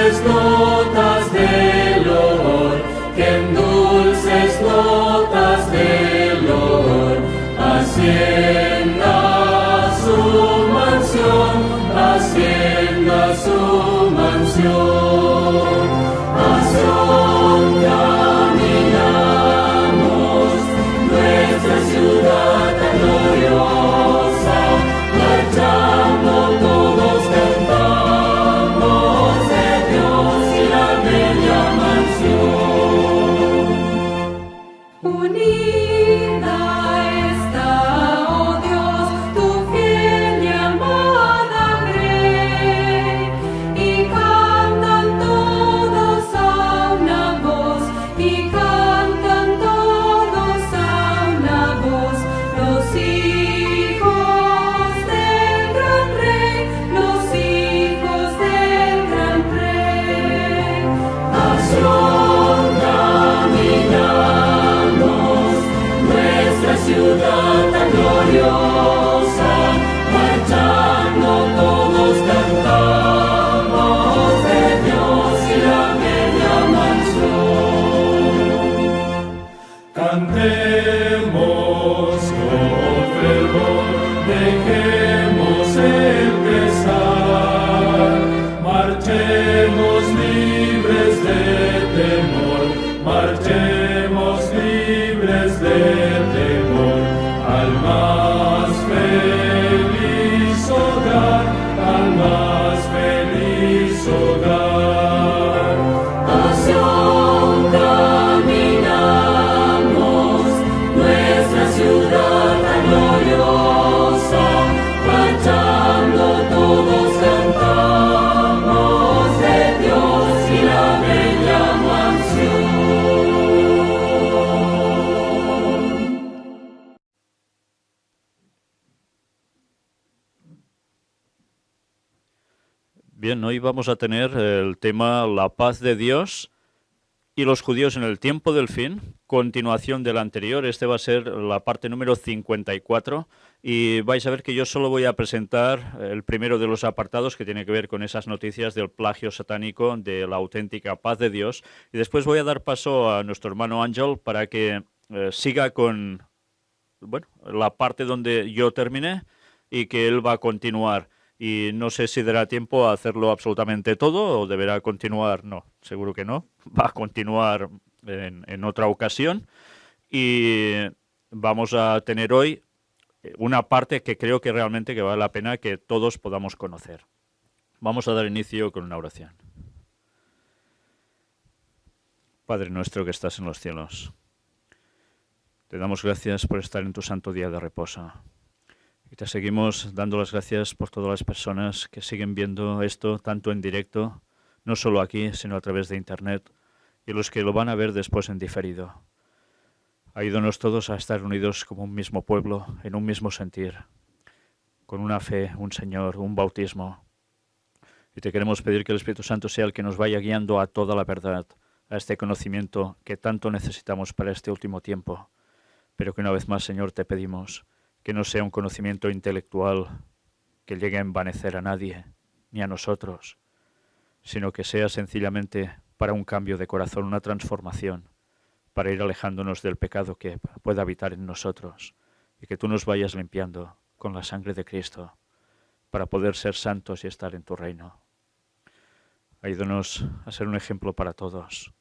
dulces notas de loor, que en dulces notas de loor ascienda su mansión, ascienda su mansión. Pasión caminamos, nuestra ciudad tan gloriosa, marchando todos cantamos de Dios y la bella mansión. Unida está, oh Dios, tu fiel y amada grey, y cantan todos a una voz, y cantan todos a una voz, los hijos del gran rey, los hijos del gran rey. Pasión caminamos, nuestra ciudad tan gloriosa, marchando todos cantamos de Dios y la bella mansión. Cantemos con fervor, dejemos el pesar, marchemos libres de temor, marchemos libres de temor, al más feliz hogar, al más feliz hogar. Pasión caminamos, nuestra ciudad tan gloriosa, marchando todos cantamos de Dios y la bella mansión. Bien, hoy vamos a tener el tema La paz de Dios y los judíos en el tiempo del fin, continuación del anterior. Este va a ser la parte número 54 y vais a ver que yo solo voy a presentar el primero de los apartados que tiene que ver con esas noticias del plagio satánico de la auténtica paz de Dios, y después voy a dar paso a nuestro hermano Ángel para que siga con la parte donde yo terminé y que él va a continuar. Y no sé si dará tiempo a hacerlo absolutamente todo o deberá continuar. No, seguro que no. Va a continuar en otra ocasión. Y vamos a tener hoy una parte que creo que realmente que vale la pena que todos podamos conocer. Vamos a dar inicio con una oración. Padre nuestro que estás en los cielos, te damos gracias por estar en tu santo día de reposo. Y te seguimos dando las gracias por todas las personas que siguen viendo esto, tanto en directo, no solo aquí, sino a través de Internet, y los que lo van a ver después en diferido. Ayúdanos todos a estar unidos como un mismo pueblo, en un mismo sentir, con una fe, un Señor, un bautismo. Y te queremos pedir que el Espíritu Santo sea el que nos vaya guiando a toda la verdad, a este conocimiento que tanto necesitamos para este último tiempo. Pero que una vez más, Señor, te pedimos que no sea un conocimiento intelectual que llegue a envanecer a nadie, ni a nosotros, sino que sea sencillamente para un cambio de corazón, una transformación, para ir alejándonos del pecado que pueda habitar en nosotros, y que tú nos vayas limpiando con la sangre de Cristo, para poder ser santos y estar en tu reino. Ayúdanos a ser un ejemplo para todos,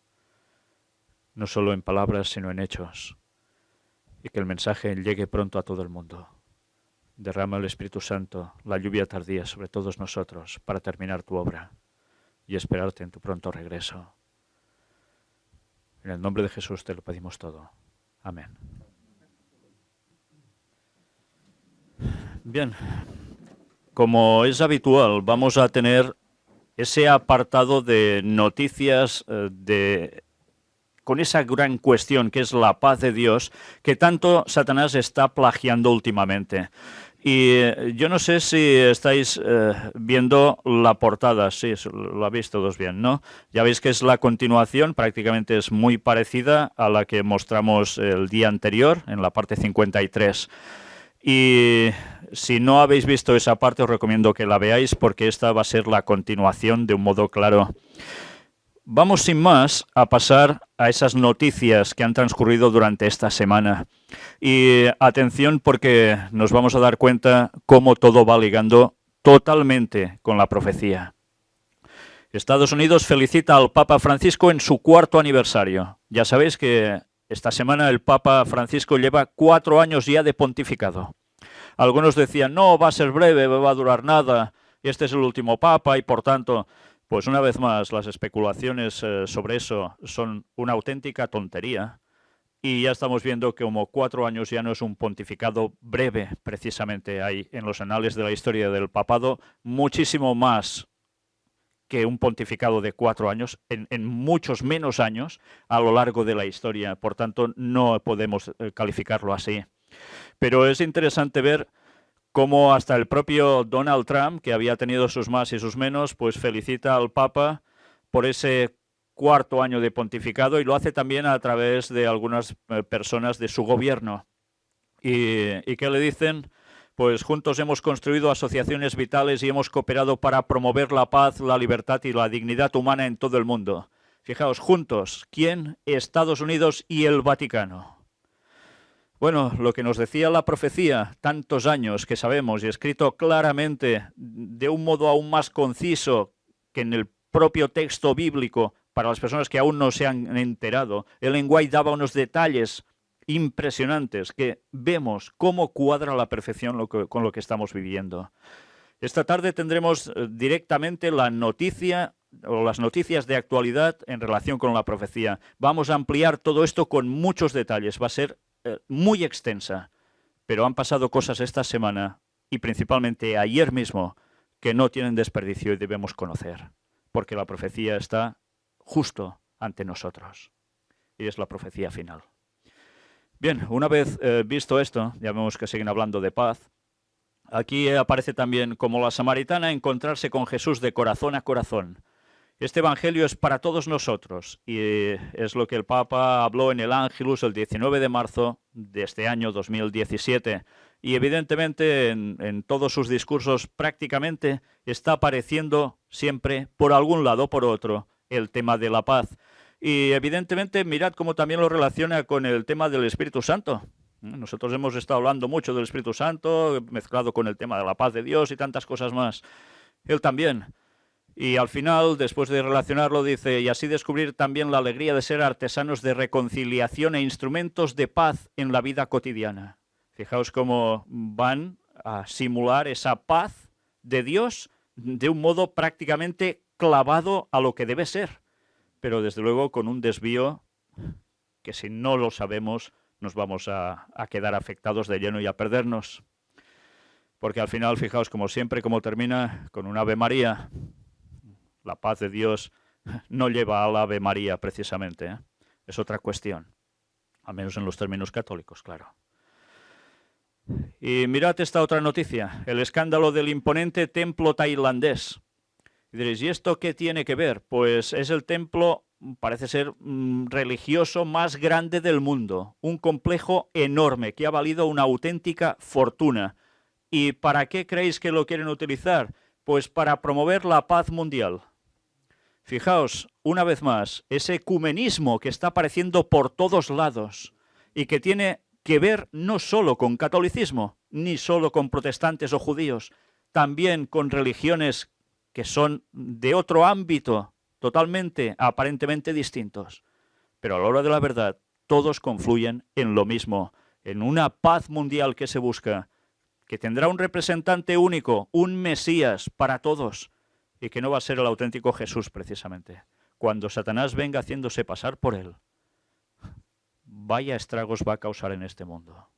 no solo en palabras, sino en hechos, y que el mensaje llegue pronto a todo el mundo. Derrama el Espíritu Santo, la lluvia tardía sobre todos nosotros para terminar tu obra y esperarte en tu pronto regreso. En el nombre de Jesús te lo pedimos todo. Amén. Bien, como es habitual, vamos a tener ese apartado de noticias con esa gran cuestión que es la paz de Dios, que tanto Satanás está plagiando últimamente. Y yo no sé si estáis viendo la portada, sí, lo habéis todos bien, ¿no? Ya veis que es la continuación, prácticamente es muy parecida a la que mostramos el día anterior, en la parte 53. Y si no habéis visto esa parte, os recomiendo que la veáis porque esta va a ser la continuación de un modo claro. Vamos sin más a pasar a esas noticias que han transcurrido durante esta semana. Y atención porque nos vamos a dar cuenta cómo todo va ligando totalmente con la profecía. Estados Unidos felicita al Papa Francisco en su 4º aniversario. Ya sabéis que esta semana el Papa Francisco lleva 4 años ya de pontificado. Algunos decían, no, va a ser breve, va a durar nada, este es el último Papa y por tanto... Pues una vez más, las especulaciones sobre eso son una auténtica tontería y ya estamos viendo que como 4 años ya no es un pontificado breve, precisamente hay en los anales de la historia del papado muchísimo más que un pontificado de 4 años, en muchos menos años a lo largo de la historia, por tanto no podemos calificarlo así. Pero es interesante ver como hasta el propio Donald Trump, que había tenido sus más y sus menos, pues felicita al Papa por ese 4º año de pontificado y lo hace también a través de algunas personas de su gobierno. ¿Y qué le dicen? Pues juntos hemos construido asociaciones vitales y hemos cooperado para promover la paz, la libertad y la dignidad humana en todo el mundo. Fijaos, juntos, ¿quién? Estados Unidos y el Vaticano. Bueno, lo que nos decía la profecía, tantos años que sabemos y escrito claramente de un modo aún más conciso que en el propio texto bíblico para las personas que aún no se han enterado, Ellen White daba unos detalles impresionantes que vemos cómo cuadra a la perfección con lo que estamos viviendo. Esta tarde tendremos directamente la noticia o las noticias de actualidad en relación con la profecía. Vamos a ampliar todo esto con muchos detalles, va a ser muy extensa, pero han pasado cosas esta semana y principalmente ayer mismo que no tienen desperdicio y debemos conocer, porque la profecía está justo ante nosotros y es la profecía final. Bien, una vez visto esto, ya vemos que siguen hablando de paz. Aquí aparece también como la samaritana encontrarse con Jesús de corazón a corazón. Este evangelio es para todos nosotros y es lo que el Papa habló en el Ángelus el 19 de marzo de este año 2017 y evidentemente en todos sus discursos prácticamente está apareciendo siempre por algún lado o por otro el tema de la paz. Y evidentemente mirad cómo también lo relaciona con el tema del Espíritu Santo. Nosotros hemos estado hablando mucho del Espíritu Santo, mezclado con el tema de la paz de Dios y tantas cosas más. Él también. Y al final, después de relacionarlo, dice, y así descubrir también la alegría de ser artesanos de reconciliación e instrumentos de paz en la vida cotidiana. Fijaos cómo van a simular esa paz de Dios de un modo prácticamente clavado a lo que debe ser, pero desde luego con un desvío que si no lo sabemos nos vamos a quedar afectados de lleno y a perdernos. Porque al final, fijaos como siempre, cómo termina con un Ave María. La paz de Dios no lleva al Ave María precisamente, ¿eh? Es otra cuestión, al menos en los términos católicos, claro. Y mirad esta otra noticia, el escándalo del imponente templo tailandés. Y diréis, ¿y esto qué tiene que ver? Pues es el templo, parece ser religioso más grande del mundo, un complejo enorme que ha valido una auténtica fortuna. ¿Y para qué creéis que lo quieren utilizar? Pues para promover la paz mundial. Fijaos, una vez más, ese ecumenismo que está apareciendo por todos lados y que tiene que ver no solo con catolicismo, ni solo con protestantes o judíos, también con religiones que son de otro ámbito, totalmente, aparentemente distintos. Pero a la hora de la verdad, todos confluyen en lo mismo, en una paz mundial que se busca, que tendrá un representante único, un Mesías para todos, y que no va a ser el auténtico Jesús precisamente. Cuando Satanás venga haciéndose pasar por él, vaya estragos va a causar en este mundo.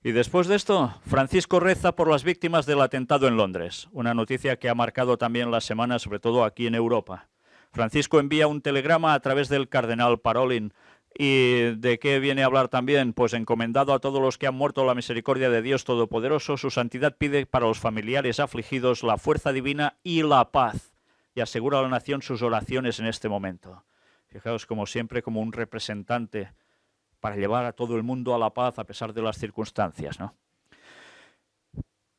Y después de esto, Francisco reza por las víctimas del atentado en Londres, una noticia que ha marcado también la semana, sobre todo aquí en Europa. Francisco envía un telegrama a través del cardenal Parolin. ¿Y de qué viene a hablar también? Pues encomendado a todos los que han muerto la misericordia de Dios Todopoderoso, su santidad pide para los familiares afligidos la fuerza divina y la paz, y asegura a la nación sus oraciones en este momento. Fijaos, como siempre, como un representante para llevar a todo el mundo a la paz a pesar de las circunstancias, ¿no?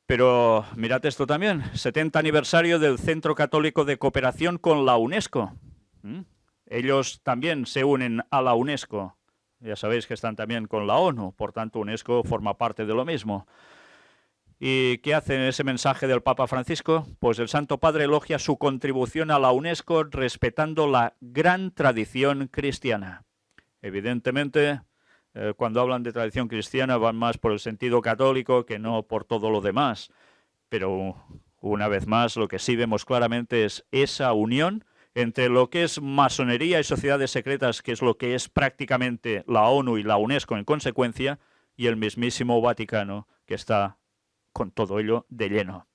Pero mirad esto también, 70 aniversario del Centro Católico de Cooperación con la UNESCO. Ellos también se unen a la UNESCO. Ya sabéis que están también con la ONU, por tanto UNESCO forma parte de lo mismo. ¿Y qué hace en ese mensaje del Papa Francisco? Pues el Santo Padre elogia su contribución a la UNESCO respetando la gran tradición cristiana. Evidentemente, cuando hablan de tradición cristiana van más por el sentido católico que no por todo lo demás. Pero una vez más lo que sí vemos claramente es esa unión entre lo que es masonería y sociedades secretas, que es lo que es prácticamente la ONU y la UNESCO en consecuencia, y el mismísimo Vaticano, que está con todo ello de lleno.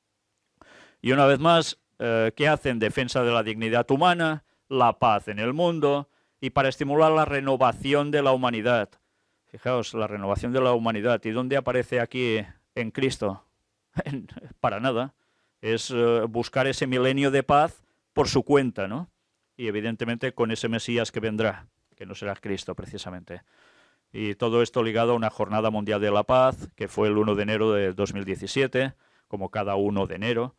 Y una vez más, ¿qué hacen? Defensa de la dignidad humana, la paz en el mundo y para estimular la renovación de la humanidad. Fijaos, la renovación de la humanidad. ¿Y dónde aparece aquí en Cristo? Para nada. Es buscar ese milenio de paz por su cuenta, ¿no? Y evidentemente con ese Mesías que vendrá, que no será Cristo precisamente. Y todo esto ligado a una Jornada Mundial de la Paz, que fue el 1 de enero de 2017, como cada 1 de enero.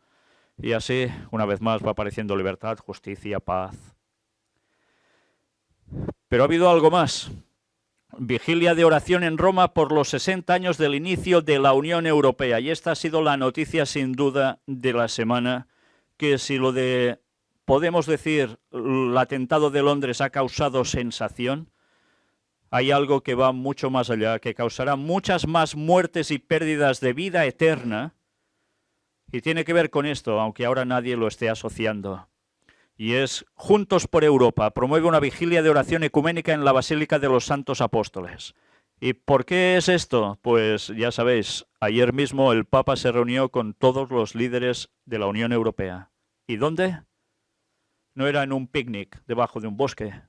Y así, una vez más, va apareciendo libertad, justicia, paz. Pero ha habido algo más. Vigilia de oración en Roma por los 60 años del inicio de la Unión Europea. Y esta ha sido la noticia sin duda de la semana, que si lo de, podemos decir, el atentado de Londres ha causado sensación, hay algo que va mucho más allá, que causará muchas más muertes y pérdidas de vida eterna, y tiene que ver con esto, aunque ahora nadie lo esté asociando. Y es Juntos por Europa, promueve una vigilia de oración ecuménica en la Basílica de los Santos Apóstoles. ¿Y por qué es esto? Pues ya sabéis, ayer mismo el Papa se reunió con todos los líderes de la Unión Europea. ¿Y dónde? No era en un picnic debajo de un bosque,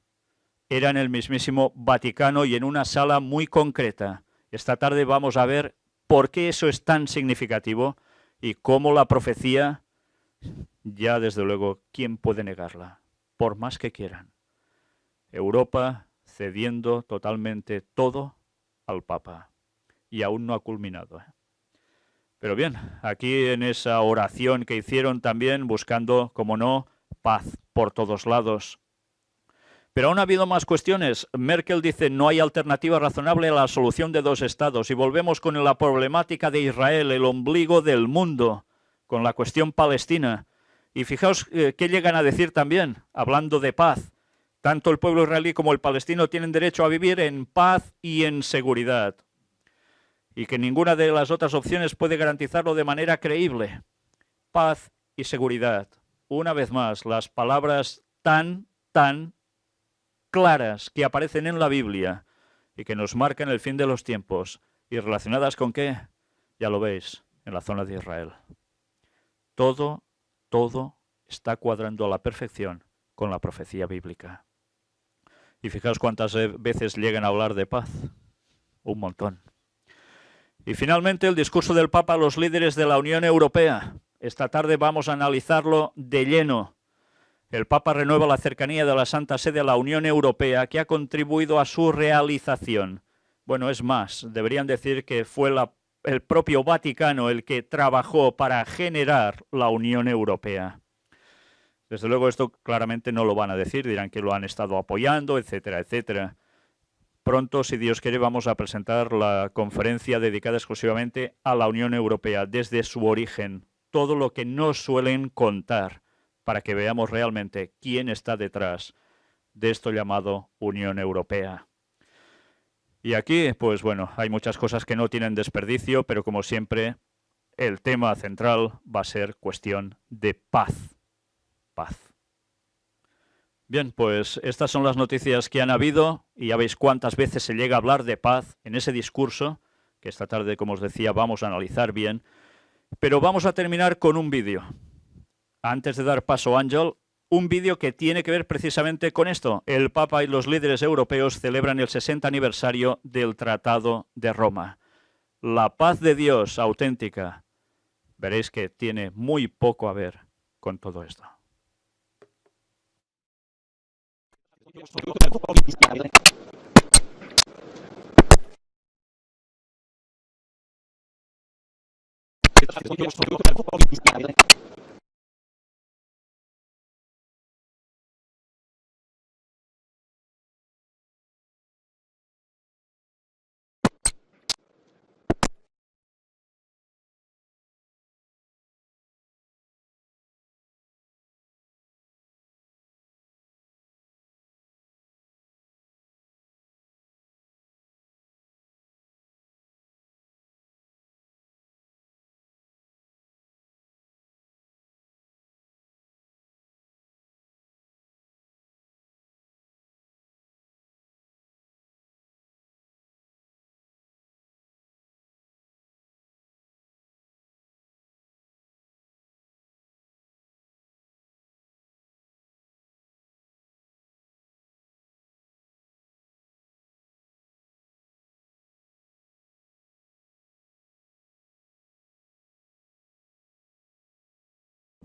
era en el mismísimo Vaticano y en una sala muy concreta. Esta tarde vamos a ver por qué eso es tan significativo y cómo la profecía, ya desde luego, ¿quién puede negarla? Por más que quieran. Europa cediendo totalmente todo al Papa. Y aún no ha culminado. Pero bien, aquí en esa oración que hicieron también, buscando, como no, paz por todos lados. Pero aún ha habido más cuestiones. Merkel dice no hay alternativa razonable a la solución de 2 estados. Y volvemos con la problemática de Israel, el ombligo del mundo, con la cuestión palestina. Y fijaos qué llegan a decir también, hablando de paz. Tanto el pueblo israelí como el palestino tienen derecho a vivir en paz y en seguridad. Y que ninguna de las otras opciones puede garantizarlo de manera creíble. Paz y seguridad. Una vez más, las palabras tan claras que aparecen en la Biblia y que nos marcan el fin de los tiempos. ¿Y relacionadas con qué? Ya lo veis, en la zona de Israel. Todo está cuadrando a la perfección con la profecía bíblica. Y fijaos cuántas veces llegan a hablar de paz. Un montón. Y finalmente el discurso del Papa a los líderes de la Unión Europea. Esta tarde vamos a analizarlo de lleno. El Papa renueva la cercanía de la Santa Sede a la Unión Europea, que ha contribuido a su realización. Bueno, es más, deberían decir que fue el propio Vaticano el que trabajó para generar la Unión Europea. Desde luego esto claramente no lo van a decir, dirán que lo han estado apoyando, etcétera, etcétera. Pronto, si Dios quiere, vamos a presentar la conferencia dedicada exclusivamente a la Unión Europea, desde su origen, todo lo que nos suelen contar, para que veamos realmente quién está detrás de esto llamado Unión Europea. Y aquí, pues bueno, hay muchas cosas que no tienen desperdicio, pero como siempre, el tema central va a ser cuestión de paz. Paz. Bien, pues estas son las noticias que han habido y ya veis cuántas veces se llega a hablar de paz en ese discurso, que esta tarde, como os decía, vamos a analizar bien. Pero vamos a terminar con un vídeo. Antes de dar paso a Ángel, un vídeo que tiene que ver precisamente con esto. El Papa y los líderes europeos celebran el 60 aniversario del Tratado de Roma. La paz de Dios auténtica, veréis que tiene muy poco a ver con todo esto.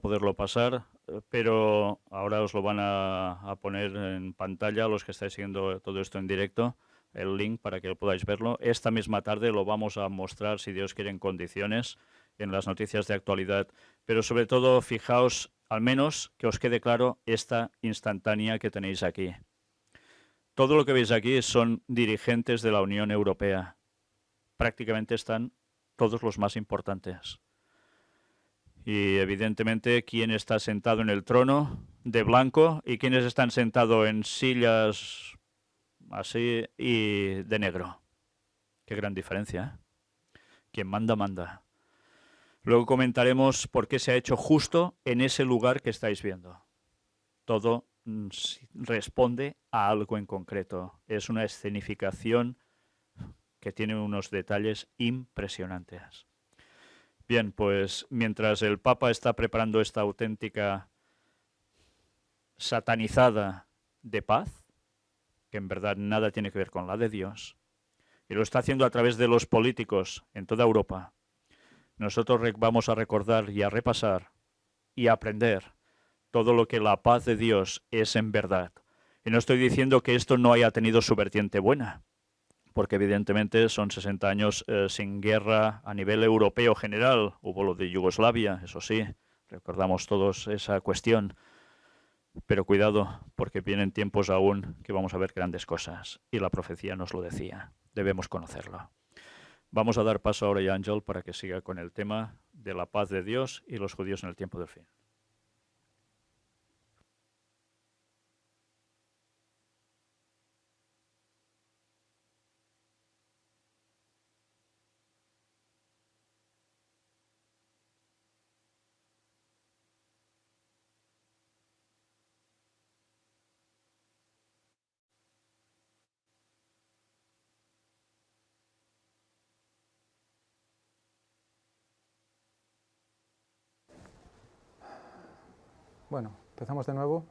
Poderlo pasar, pero ahora os lo van a poner en pantalla los que estáis siguiendo todo esto en directo, el link para que podáis verlo. Esta misma tarde lo vamos a mostrar, si Dios quiere, en condiciones, en las noticias de actualidad, pero sobre todo fijaos, al menos que os quede claro esta instantánea que tenéis aquí. Todo lo que veis aquí son dirigentes de la Unión Europea. Prácticamente están todos los más importantes. Y evidentemente quién está sentado en el trono de blanco y quiénes están sentados en sillas así y de negro. Qué gran diferencia, ¿eh? Quien manda, manda. Luego comentaremos por qué se ha hecho justo en ese lugar que estáis viendo. Todo responde a algo en concreto. Es una escenificación que tiene unos detalles impresionantes. Bien, pues mientras el Papa está preparando esta auténtica satanizada de paz, que en verdad nada tiene que ver con la de Dios, y lo está haciendo a través de los políticos en toda Europa, nosotros vamos a recordar y a repasar y a aprender todo lo que la paz de Dios es en verdad. Y no estoy diciendo que esto no haya tenido su vertiente buena, porque evidentemente son 60 años sin guerra a nivel europeo general. Hubo lo de Yugoslavia, eso sí, recordamos todos esa cuestión. Pero cuidado, porque vienen tiempos aún que vamos a ver grandes cosas. Y la profecía nos lo decía, debemos conocerlo. Vamos a dar paso ahora a Ángel para que siga con el tema de la paz de Dios y los judíos en el tiempo del fin. Bueno, empezamos de nuevo.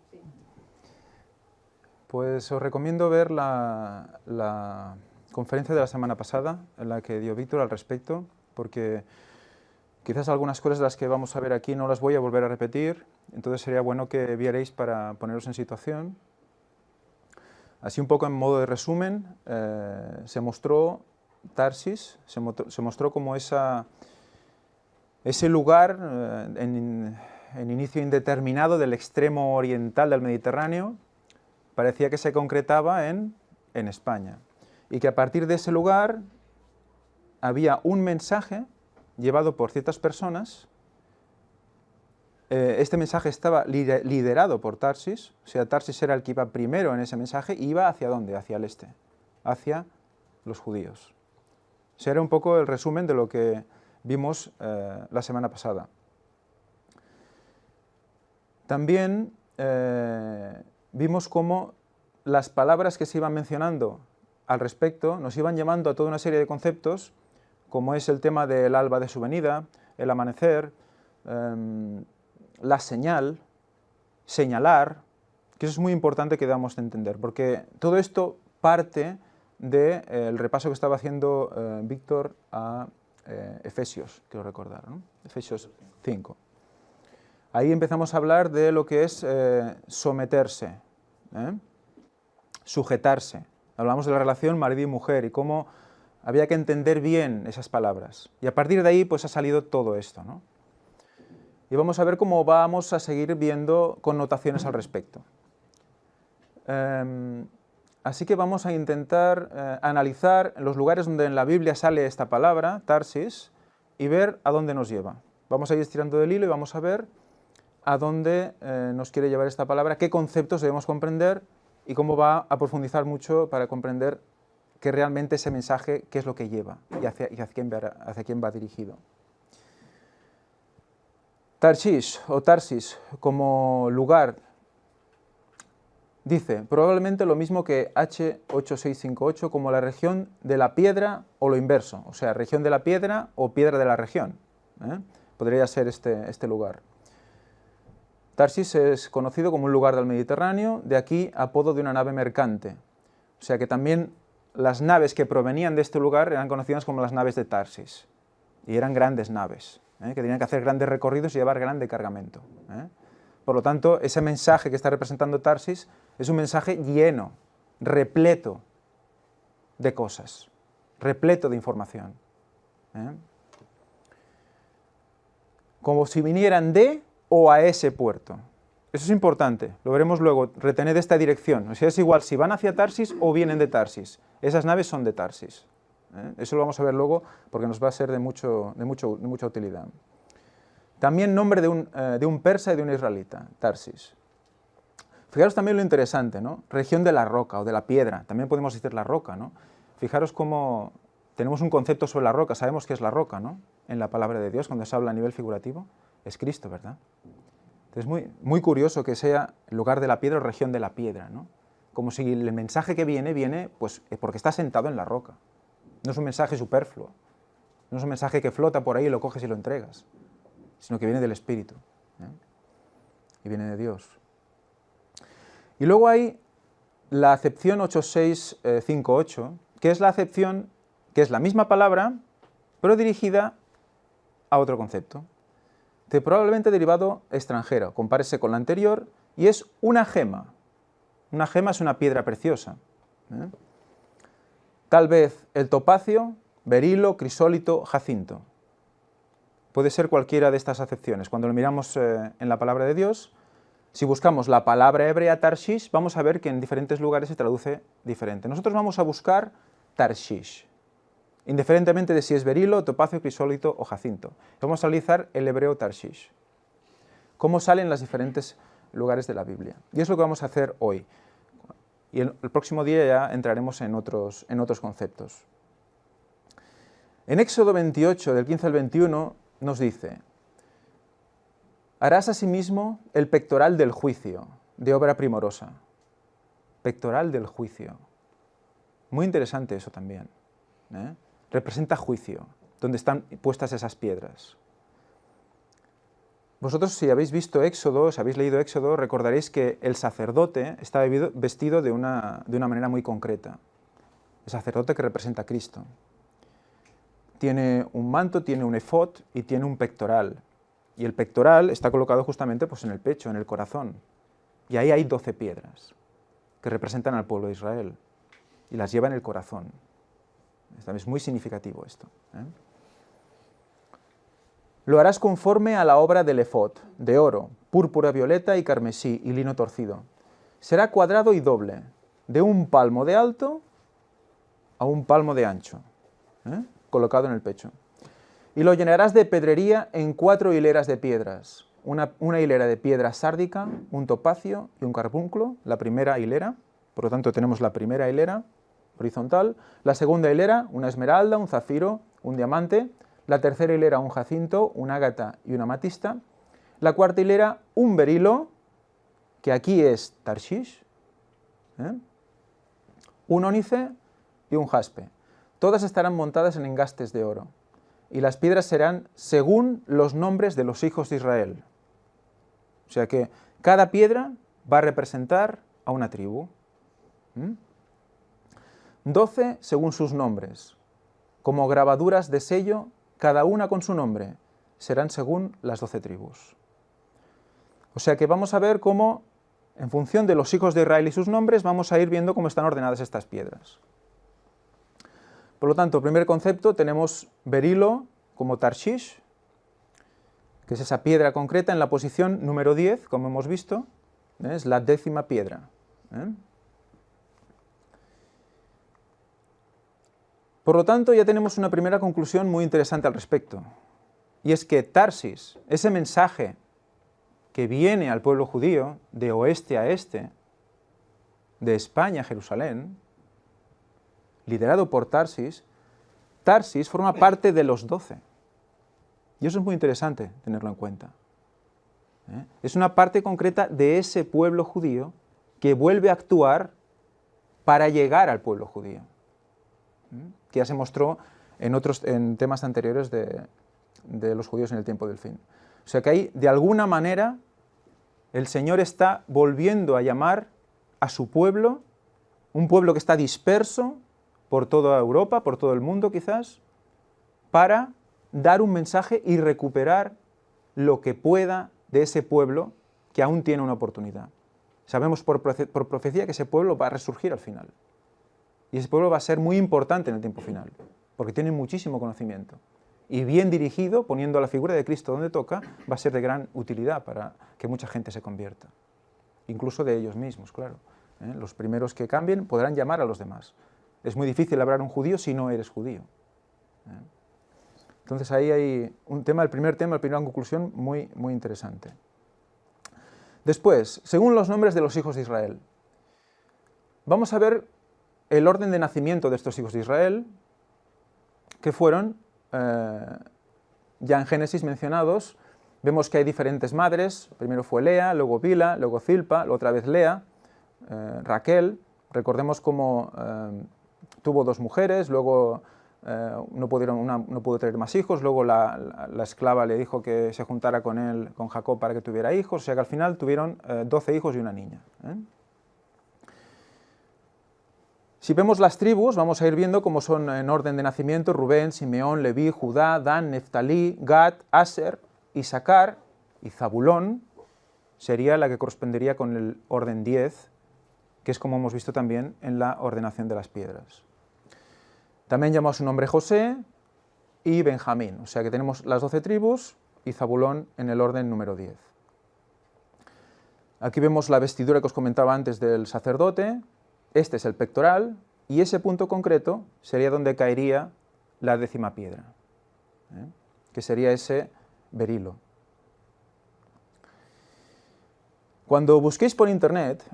Pues os recomiendo ver la conferencia de la semana pasada, en la que dio Víctor al respecto, porque quizás algunas cosas de las que vamos a ver aquí no las voy a volver a repetir, entonces sería bueno que vierais para poneros en situación. Así un poco en modo de resumen, se mostró Tarsis, se mostró como ese lugar en inicio indeterminado del extremo oriental del Mediterráneo, parecía que se concretaba en España, y que a partir de ese lugar había un mensaje llevado por ciertas personas. Este mensaje estaba liderado por Tarsis, o sea, Tarsis era el que iba primero en ese mensaje, y iba ¿hacia dónde? Hacia el este, hacia los judíos. O sea, era un poco el resumen de lo que vimos la semana pasada. También vimos cómo las palabras que se iban mencionando al respecto nos iban llevando a toda una serie de conceptos, como es el tema del alba de su venida, el amanecer, la señal, señalar, que eso es muy importante que damos a entender, porque todo esto parte del repaso que estaba haciendo Víctor a Efesios, quiero recordar, ¿no? Efesios 5. Ahí empezamos a hablar de lo que es someterse, sujetarse. Hablamos de la relación marido y mujer y cómo Había que entender bien esas palabras. Y a partir de ahí pues ha salido todo esto, ¿no? Y vamos a ver cómo vamos a seguir viendo connotaciones al respecto. Así que vamos a intentar analizar los lugares donde en la Biblia sale esta palabra, Tarsis, y ver a dónde nos lleva. Vamos a ir estirando del hilo y vamos a ver a dónde nos quiere llevar esta palabra, qué conceptos debemos comprender y cómo va a profundizar mucho para comprender que realmente ese mensaje, qué es lo que lleva y hacia quién va dirigido. Tarshish o Tarsis como lugar, dice probablemente lo mismo que H8658 como la región de la piedra o lo inverso, o sea, región de la piedra o piedra de la región. Podría ser este lugar. Tarsis es conocido como un lugar del Mediterráneo, de aquí apodo de una nave mercante. O sea que también las naves que provenían de este lugar eran conocidas como las naves de Tarsis. Y eran grandes naves, que tenían que hacer grandes recorridos y llevar grande cargamento. Por lo tanto, ese mensaje que está representando Tarsis es un mensaje lleno, repleto de cosas, repleto de información. Como si vinieran de o a ese puerto. Eso es importante, lo veremos luego, retened esta dirección. O sea, es igual si van hacia Tarsis o vienen de Tarsis. Esas naves son de Tarsis. Eso lo vamos a ver luego porque nos va a ser de mucha utilidad. También nombre de un persa y de un israelita, Tarsis. Fijaros también lo interesante, ¿no? Región de la roca o de la piedra, también podemos decir la roca, ¿no? Fijaros cómo tenemos un concepto sobre la roca, sabemos qué es la roca, ¿no? En la palabra de Dios, cuando se habla a nivel figurativo, es Cristo, ¿verdad? Es muy curioso que sea el lugar de la piedra o región de la piedra, ¿no? Como si el mensaje que viene pues, porque está sentado en la roca. No es un mensaje superfluo, no es un mensaje que flota por ahí y lo coges y lo entregas, sino que viene del Espíritu, y viene de Dios. Y luego hay la acepción 8658, que es la acepción que es la misma palabra, pero dirigida a otro concepto, probablemente derivado extranjero, compárese con la anterior, y es una gema. Una gema es una piedra preciosa. Tal vez el topacio, berilo, crisólito, jacinto. Puede ser cualquiera de estas acepciones. Cuando lo miramos en la palabra de Dios, si buscamos la palabra hebrea Tarshish, vamos a ver que en diferentes lugares se traduce diferente. Nosotros vamos a buscar Tarshish, indiferentemente de si es berilo, topacio, crisólito o jacinto. Vamos a analizar el hebreo Tarshish, cómo salen los diferentes lugares de la Biblia. Y es lo que vamos a hacer hoy. Y el próximo día ya entraremos en otros conceptos. En Éxodo 28, del 15 al 21, nos dice: harás asimismo el pectoral del juicio, de obra primorosa. Pectoral del juicio. Muy interesante eso también. Representa juicio, donde están puestas esas piedras. Vosotros, si habéis visto Éxodo, si habéis leído Éxodo, recordaréis que el sacerdote está vestido de una manera muy concreta. El sacerdote que representa a Cristo. Tiene un manto, tiene un efod y tiene un pectoral. Y el pectoral está colocado justamente pues, en el pecho, en el corazón. Y ahí hay 12 piedras que representan al pueblo de Israel. Y las lleva en el corazón. Es muy significativo esto. Lo harás conforme a la obra del efod, de oro, púrpura violeta y carmesí y lino torcido. Será cuadrado y doble, de 1 palmo de alto a 1 palmo de ancho, colocado en el pecho. Y lo llenarás de pedrería en 4 hileras de piedras. Una hilera de piedra sárdica, un topacio y un carbunclo, la primera hilera. Por lo tanto, tenemos la primera hilera horizontal, la segunda hilera, una esmeralda, un zafiro, un diamante, la tercera hilera, un jacinto, un ágata y una amatista, la cuarta hilera, un berilo, que aquí es Tarshish, un ónice y un jaspe. Todas estarán montadas en engastes de oro, y las piedras serán según los nombres de los hijos de Israel. O sea que cada piedra va a representar a una tribu. 12 según sus nombres, como grabaduras de sello, cada una con su nombre, serán según las 12 tribus. O sea que vamos a ver cómo, en función de los hijos de Israel y sus nombres, vamos a ir viendo cómo están ordenadas estas piedras. Por lo tanto, primer concepto, tenemos Berilo como Tarshish, que es esa piedra concreta en la posición número 10, como hemos visto, es la 10ª piedra. Por lo tanto, ya tenemos una primera conclusión muy interesante al respecto, y es que Tarsis, ese mensaje que viene al pueblo judío de oeste a este, de España a Jerusalén, liderado por Tarsis, Tarsis forma parte de los 12. Y eso es muy interesante tenerlo en cuenta. Es una parte concreta de ese pueblo judío que vuelve a actuar para llegar al pueblo judío, que ya se mostró en temas anteriores de los judíos en el tiempo del fin. O sea que ahí, de alguna manera, el Señor está volviendo a llamar a su pueblo, un pueblo que está disperso por toda Europa, por todo el mundo quizás, para dar un mensaje y recuperar lo que pueda de ese pueblo que aún tiene una oportunidad. Sabemos por profecía que ese pueblo va a resurgir al final. Y ese pueblo va a ser muy importante en el tiempo final, porque tiene muchísimo conocimiento. Y bien dirigido, poniendo la figura de Cristo donde toca, va a ser de gran utilidad para que mucha gente se convierta. Incluso de ellos mismos, claro. Los primeros que cambien podrán llamar a los demás. Es muy difícil hablar a un judío si no eres judío. Entonces ahí hay un tema, el primera conclusión muy, muy interesante. Después, según los nombres de los hijos de Israel, vamos a ver el orden de nacimiento de estos hijos de Israel, que fueron, ya en Génesis mencionados. Vemos que hay diferentes madres, primero fue Lea, luego Bila, luego Zilpa, otra vez Lea, Raquel. Recordemos cómo tuvo 2 mujeres, luego no pudo tener más hijos, luego la esclava le dijo que se juntara con él, con Jacob, para que tuviera hijos, o sea que al final tuvieron 12 hijos y una niña. Si vemos las tribus, vamos a ir viendo cómo son en orden de nacimiento: Rubén, Simeón, Leví, Judá, Dan, Neftalí, Gad, Aser, Isaacar y Zabulón sería la que correspondería con el orden 10, que es como hemos visto también en la ordenación de las piedras. También llamó a su nombre José y Benjamín, o sea que tenemos las 12 tribus y Zabulón en el orden número 10. Aquí vemos la vestidura que os comentaba antes del sacerdote. Este es el pectoral, y ese punto concreto sería donde caería la 10ª piedra, que sería ese berilo. Cuando busquéis por internet,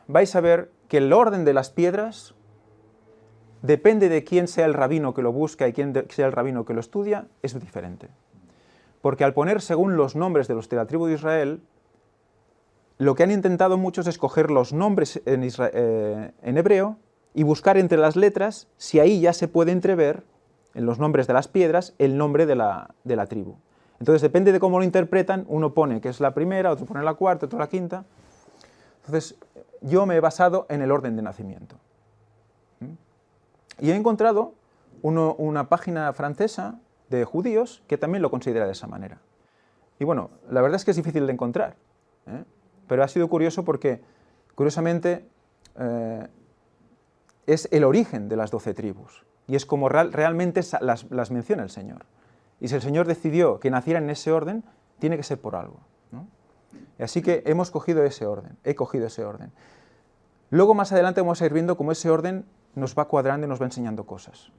vais a ver que el orden de las piedras depende de quién sea el rabino que lo busca y quién sea el rabino que lo estudia, es diferente. Porque al poner según los nombres de los de la tribu de Israel, lo que han intentado muchos es coger los nombres en hebreo y buscar entre las letras si ahí ya se puede entrever, en los nombres de las piedras, el nombre de la tribu. Entonces depende de cómo lo interpretan, uno pone que es la primera, otro pone la cuarta, otro la quinta. Entonces yo me he basado en el orden de nacimiento. Y he encontrado una página francesa de judíos que también lo considera de esa manera. Y bueno, la verdad es que es difícil de encontrar, pero ha sido curioso porque, curiosamente, es el origen de las 12 tribus, y es como realmente las menciona el Señor. Y si el Señor decidió que nacieran en ese orden, tiene que ser por algo, ¿no? Así que hemos cogido ese orden, he cogido ese orden. Luego, más adelante, vamos a ir viendo cómo ese orden nos va cuadrando y nos va enseñando cosas.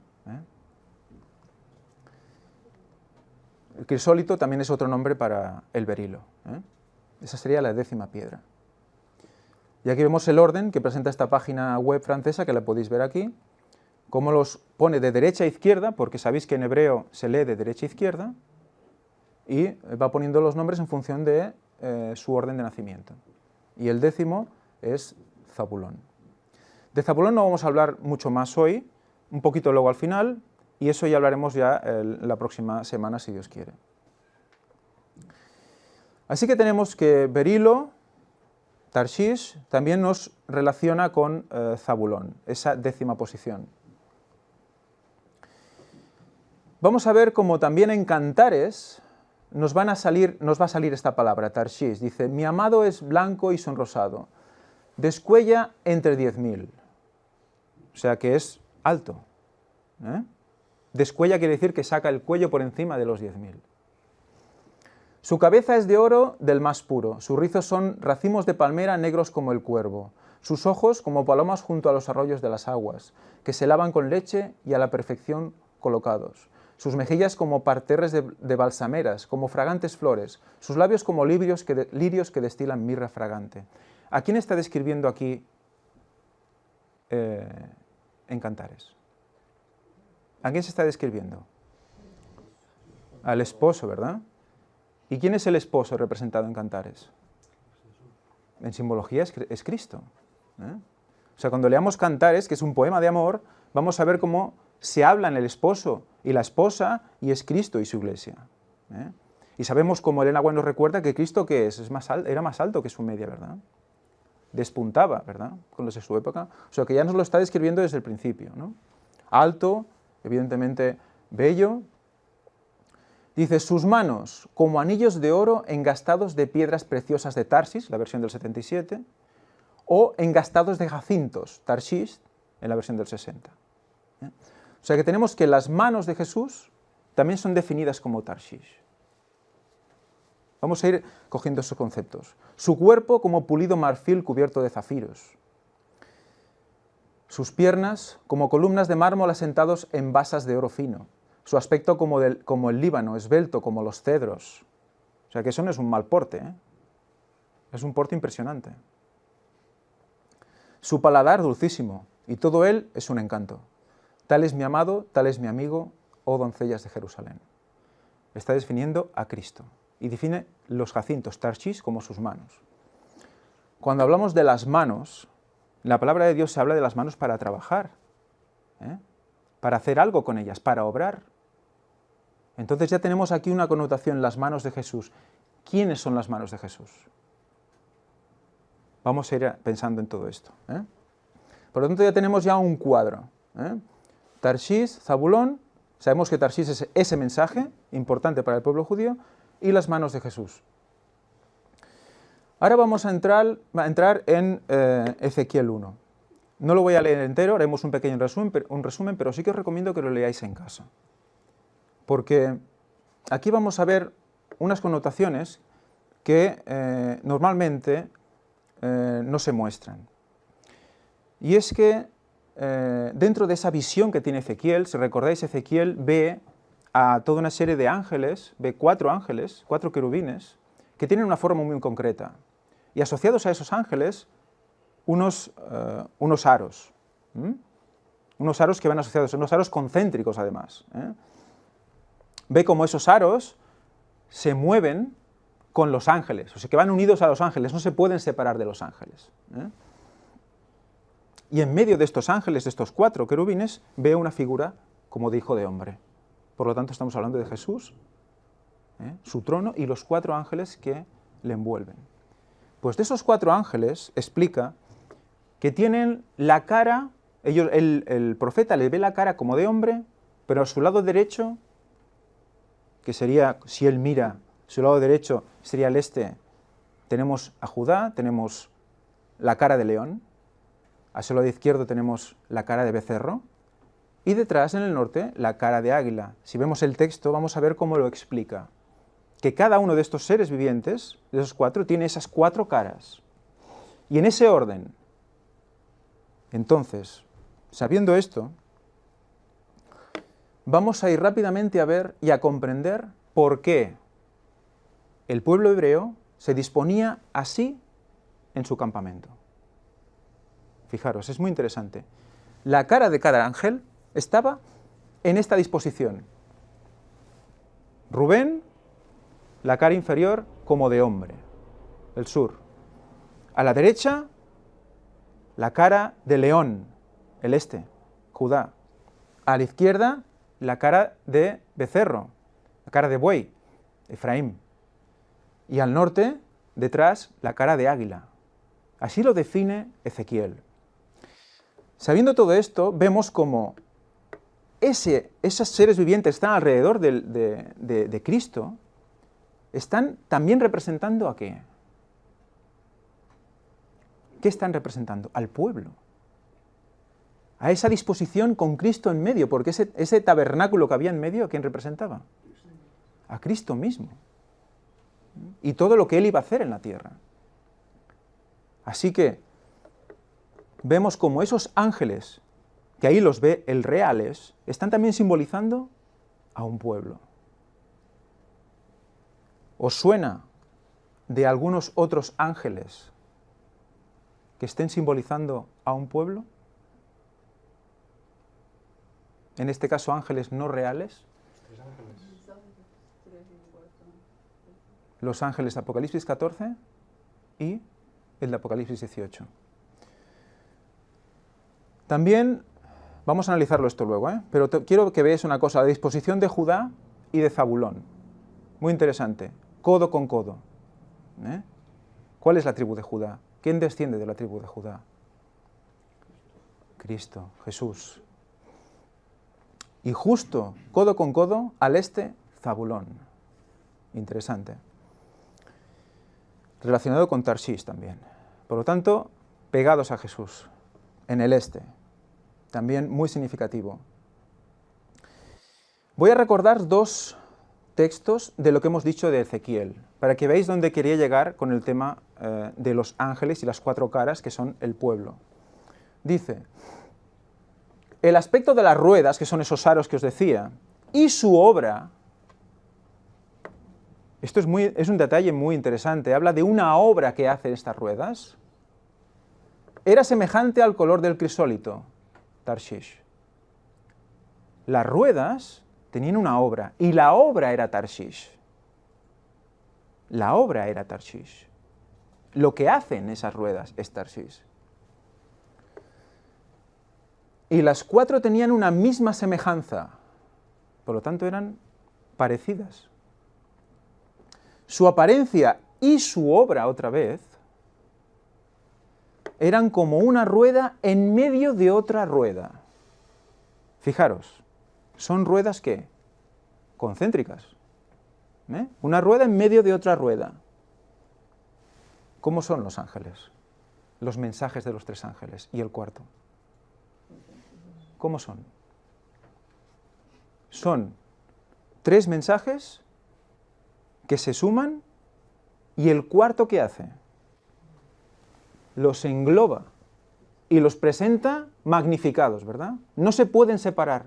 El crisólito también es otro nombre para el berilo. Esa sería la 10ª piedra. Y aquí vemos el orden que presenta esta página web francesa, que la podéis ver aquí, cómo los pone de derecha a izquierda, porque sabéis que en hebreo se lee de derecha a izquierda, y va poniendo los nombres en función de su orden de nacimiento. Y el 10º es Zabulón. De Zabulón no vamos a hablar mucho más hoy, un poquito luego al final, y eso ya hablaremos ya la próxima semana, si Dios quiere. Así que tenemos que Berilo, Tarshish, también nos relaciona con Zabulón, esa 10ª posición. Vamos a ver cómo también en Cantares nos va a salir esta palabra, Tarshish. Dice: mi amado es blanco y sonrosado, descuella entre 10.000. O sea que es alto. ¿eh? Descuella quiere decir que saca el cuello por encima de los 10.000. Su cabeza es de oro del más puro, sus rizos son racimos de palmera negros como el cuervo, sus ojos como palomas junto a los arroyos de las aguas, que se lavan con leche y a la perfección colocados, sus mejillas como parterres de balsameras, como fragantes flores, sus labios como lirios que destilan mirra fragante. ¿A quién está describiendo aquí en Cantares? ¿A quién se está describiendo? Al esposo, ¿verdad? ¿Y quién es el esposo representado en Cantares? En simbología es Cristo. O sea, cuando leamos Cantares, que es un poema de amor, vamos a ver cómo se hablan el esposo y la esposa, y es Cristo y su iglesia. Y sabemos, como Elena White nos recuerda, que Cristo, ¿qué es? Era más alto que su media, ¿verdad? Despuntaba, ¿verdad?, con los de su época. O sea, que ya nos lo está describiendo desde el principio, ¿no? Alto, evidentemente bello. Dice, sus manos como anillos de oro engastados de piedras preciosas de Tarsis, la versión del 77, o engastados de jacintos, Tarshish, en la versión del 60. O sea que tenemos que las manos de Jesús también son definidas como Tarshish. Vamos a ir cogiendo esos conceptos. Su cuerpo como pulido marfil cubierto de zafiros. Sus piernas como columnas de mármol asentados en basas de oro fino. Su aspecto como el Líbano, esbelto como los cedros. O sea que eso no es un mal porte, ¿eh? Es un porte impresionante. Su paladar dulcísimo, y todo él es un encanto. Tal es mi amado, tal es mi amigo, oh doncellas de Jerusalén. Está definiendo a Cristo, y define los jacintos, Tarshish, como sus manos. Cuando hablamos de las manos, en la palabra de Dios se habla de las manos para trabajar, para hacer algo con ellas, para obrar. Entonces ya tenemos aquí una connotación, las manos de Jesús. ¿Quiénes son las manos de Jesús? Vamos a ir pensando en todo esto. Por lo tanto ya tenemos ya un cuadro. Tarshish, Zabulón, sabemos que Tarshish es ese mensaje importante para el pueblo judío, y las manos de Jesús. Ahora vamos a entrar en Ezequiel 1. No lo voy a leer entero, haremos un pequeño resumen, pero sí que os recomiendo que lo leáis en casa. Porque aquí vamos a ver unas connotaciones que normalmente no se muestran. Y es que dentro de esa visión que tiene Ezequiel, si recordáis, Ezequiel ve a toda una serie de ángeles, ve 4 ángeles, 4 querubines, que tienen una forma muy concreta. Y asociados a esos ángeles, unos aros. Unos aros que van asociados, unos aros concéntricos además. Ve cómo esos aros se mueven con los ángeles, o sea que van unidos a los ángeles, no se pueden separar de los ángeles. Y en medio de estos ángeles, de estos 4 querubines, ve una figura como de hijo de hombre. Por lo tanto, estamos hablando de Jesús, su trono y los 4 ángeles que le envuelven. Pues de esos 4 ángeles explica que tienen la cara, el profeta le ve la cara como de hombre, pero a su lado derecho, que sería, si él mira, su lado derecho sería el este, tenemos a Judá, tenemos la cara de león, a su lado izquierdo tenemos la cara de becerro, y detrás, en el norte, la cara de águila. Si vemos el texto, vamos a ver cómo lo explica. Que cada uno de estos seres vivientes, de esos 4, tiene esas 4 caras. Y en ese orden. Entonces, sabiendo esto, vamos a ir rápidamente a ver y a comprender por qué el pueblo hebreo se disponía así en su campamento. Fijaros, es muy interesante. La cara de cada ángel estaba en esta disposición. Rubén, la cara inferior como de hombre, el sur. A la derecha, la cara de león, el este, Judá. A la izquierda, la cara de becerro, la cara de buey, Efraín. Y al norte, detrás, la cara de águila. Así lo define Ezequiel. Sabiendo todo esto, vemos como esos seres vivientes que están alrededor de Cristo, están también representando ¿a qué? ¿Qué están representando? Al pueblo a esa disposición con Cristo en medio, porque ese tabernáculo que había en medio, ¿a quién representaba? A Cristo mismo. Y todo lo que Él iba a hacer en la tierra. Así que vemos como esos ángeles, que ahí los ve el reales, están también simbolizando a un pueblo. ¿Os suena de algunos otros ángeles que estén simbolizando a un pueblo? En este caso, ángeles no reales. Los ángeles de Apocalipsis 14 y el de Apocalipsis 18. También, vamos a analizarlo esto luego, pero quiero que veáis una cosa, la disposición de Judá y de Zabulón. Muy interesante, codo con codo. ¿Cuál es la tribu de Judá? ¿Quién desciende de la tribu de Judá? Cristo, Jesús. Y justo, codo con codo, al este, Zabulón. Interesante. Relacionado con Tarshish también. Por lo tanto, pegados a Jesús, en el este. También muy significativo. Voy a recordar dos textos de lo que hemos dicho de Ezequiel, para que veáis dónde quería llegar con el tema de los ángeles y las cuatro caras, que son el pueblo. Dice, el aspecto de las ruedas, que son esos aros que os decía, y su obra, esto es un detalle muy interesante, habla de una obra que hacen estas ruedas, era semejante al color del crisólito, Tarshish. Las ruedas tenían una obra, y la obra era Tarshish. La obra era Tarshish. Lo que hacen esas ruedas es Tarshish. Y las cuatro tenían una misma semejanza, por lo tanto eran parecidas. Su apariencia y su obra, otra vez, eran como una rueda en medio de otra rueda. Fijaros, son ruedas ¿qué? Concéntricas. Una rueda en medio de otra rueda. ¿Cómo son los ángeles? Los mensajes de los tres ángeles y el cuarto. ¿Cómo son? Son tres mensajes que se suman y el cuarto ¿qué hace? Los engloba y los presenta magnificados, ¿verdad? No se pueden separar.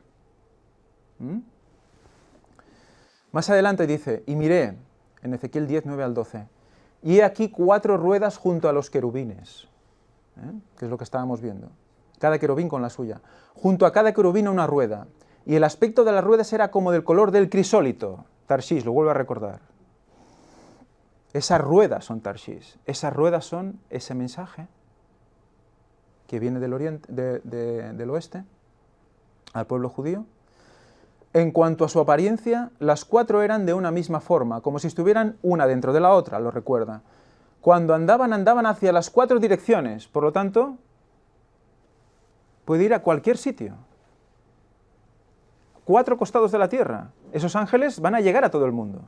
Más adelante dice, y miré, en Ezequiel 10, 9 al 12, y he aquí cuatro ruedas junto a los querubines, que es lo que estábamos viendo, cada querubín con la suya. Junto a cada querubín una rueda, y el aspecto de las ruedas era como del color del crisólito. Tarshish, lo vuelvo a recordar. Esas ruedas son Tarshish, esas ruedas son ese mensaje que viene del oriente, del oeste, al pueblo judío. En cuanto a su apariencia, las cuatro eran de una misma forma, como si estuvieran una dentro de la otra, lo recuerda. Cuando andaban, andaban hacia las cuatro direcciones, por lo tanto, puede ir a cualquier sitio. Cuatro costados de la tierra. Esos ángeles van a llegar a todo el mundo.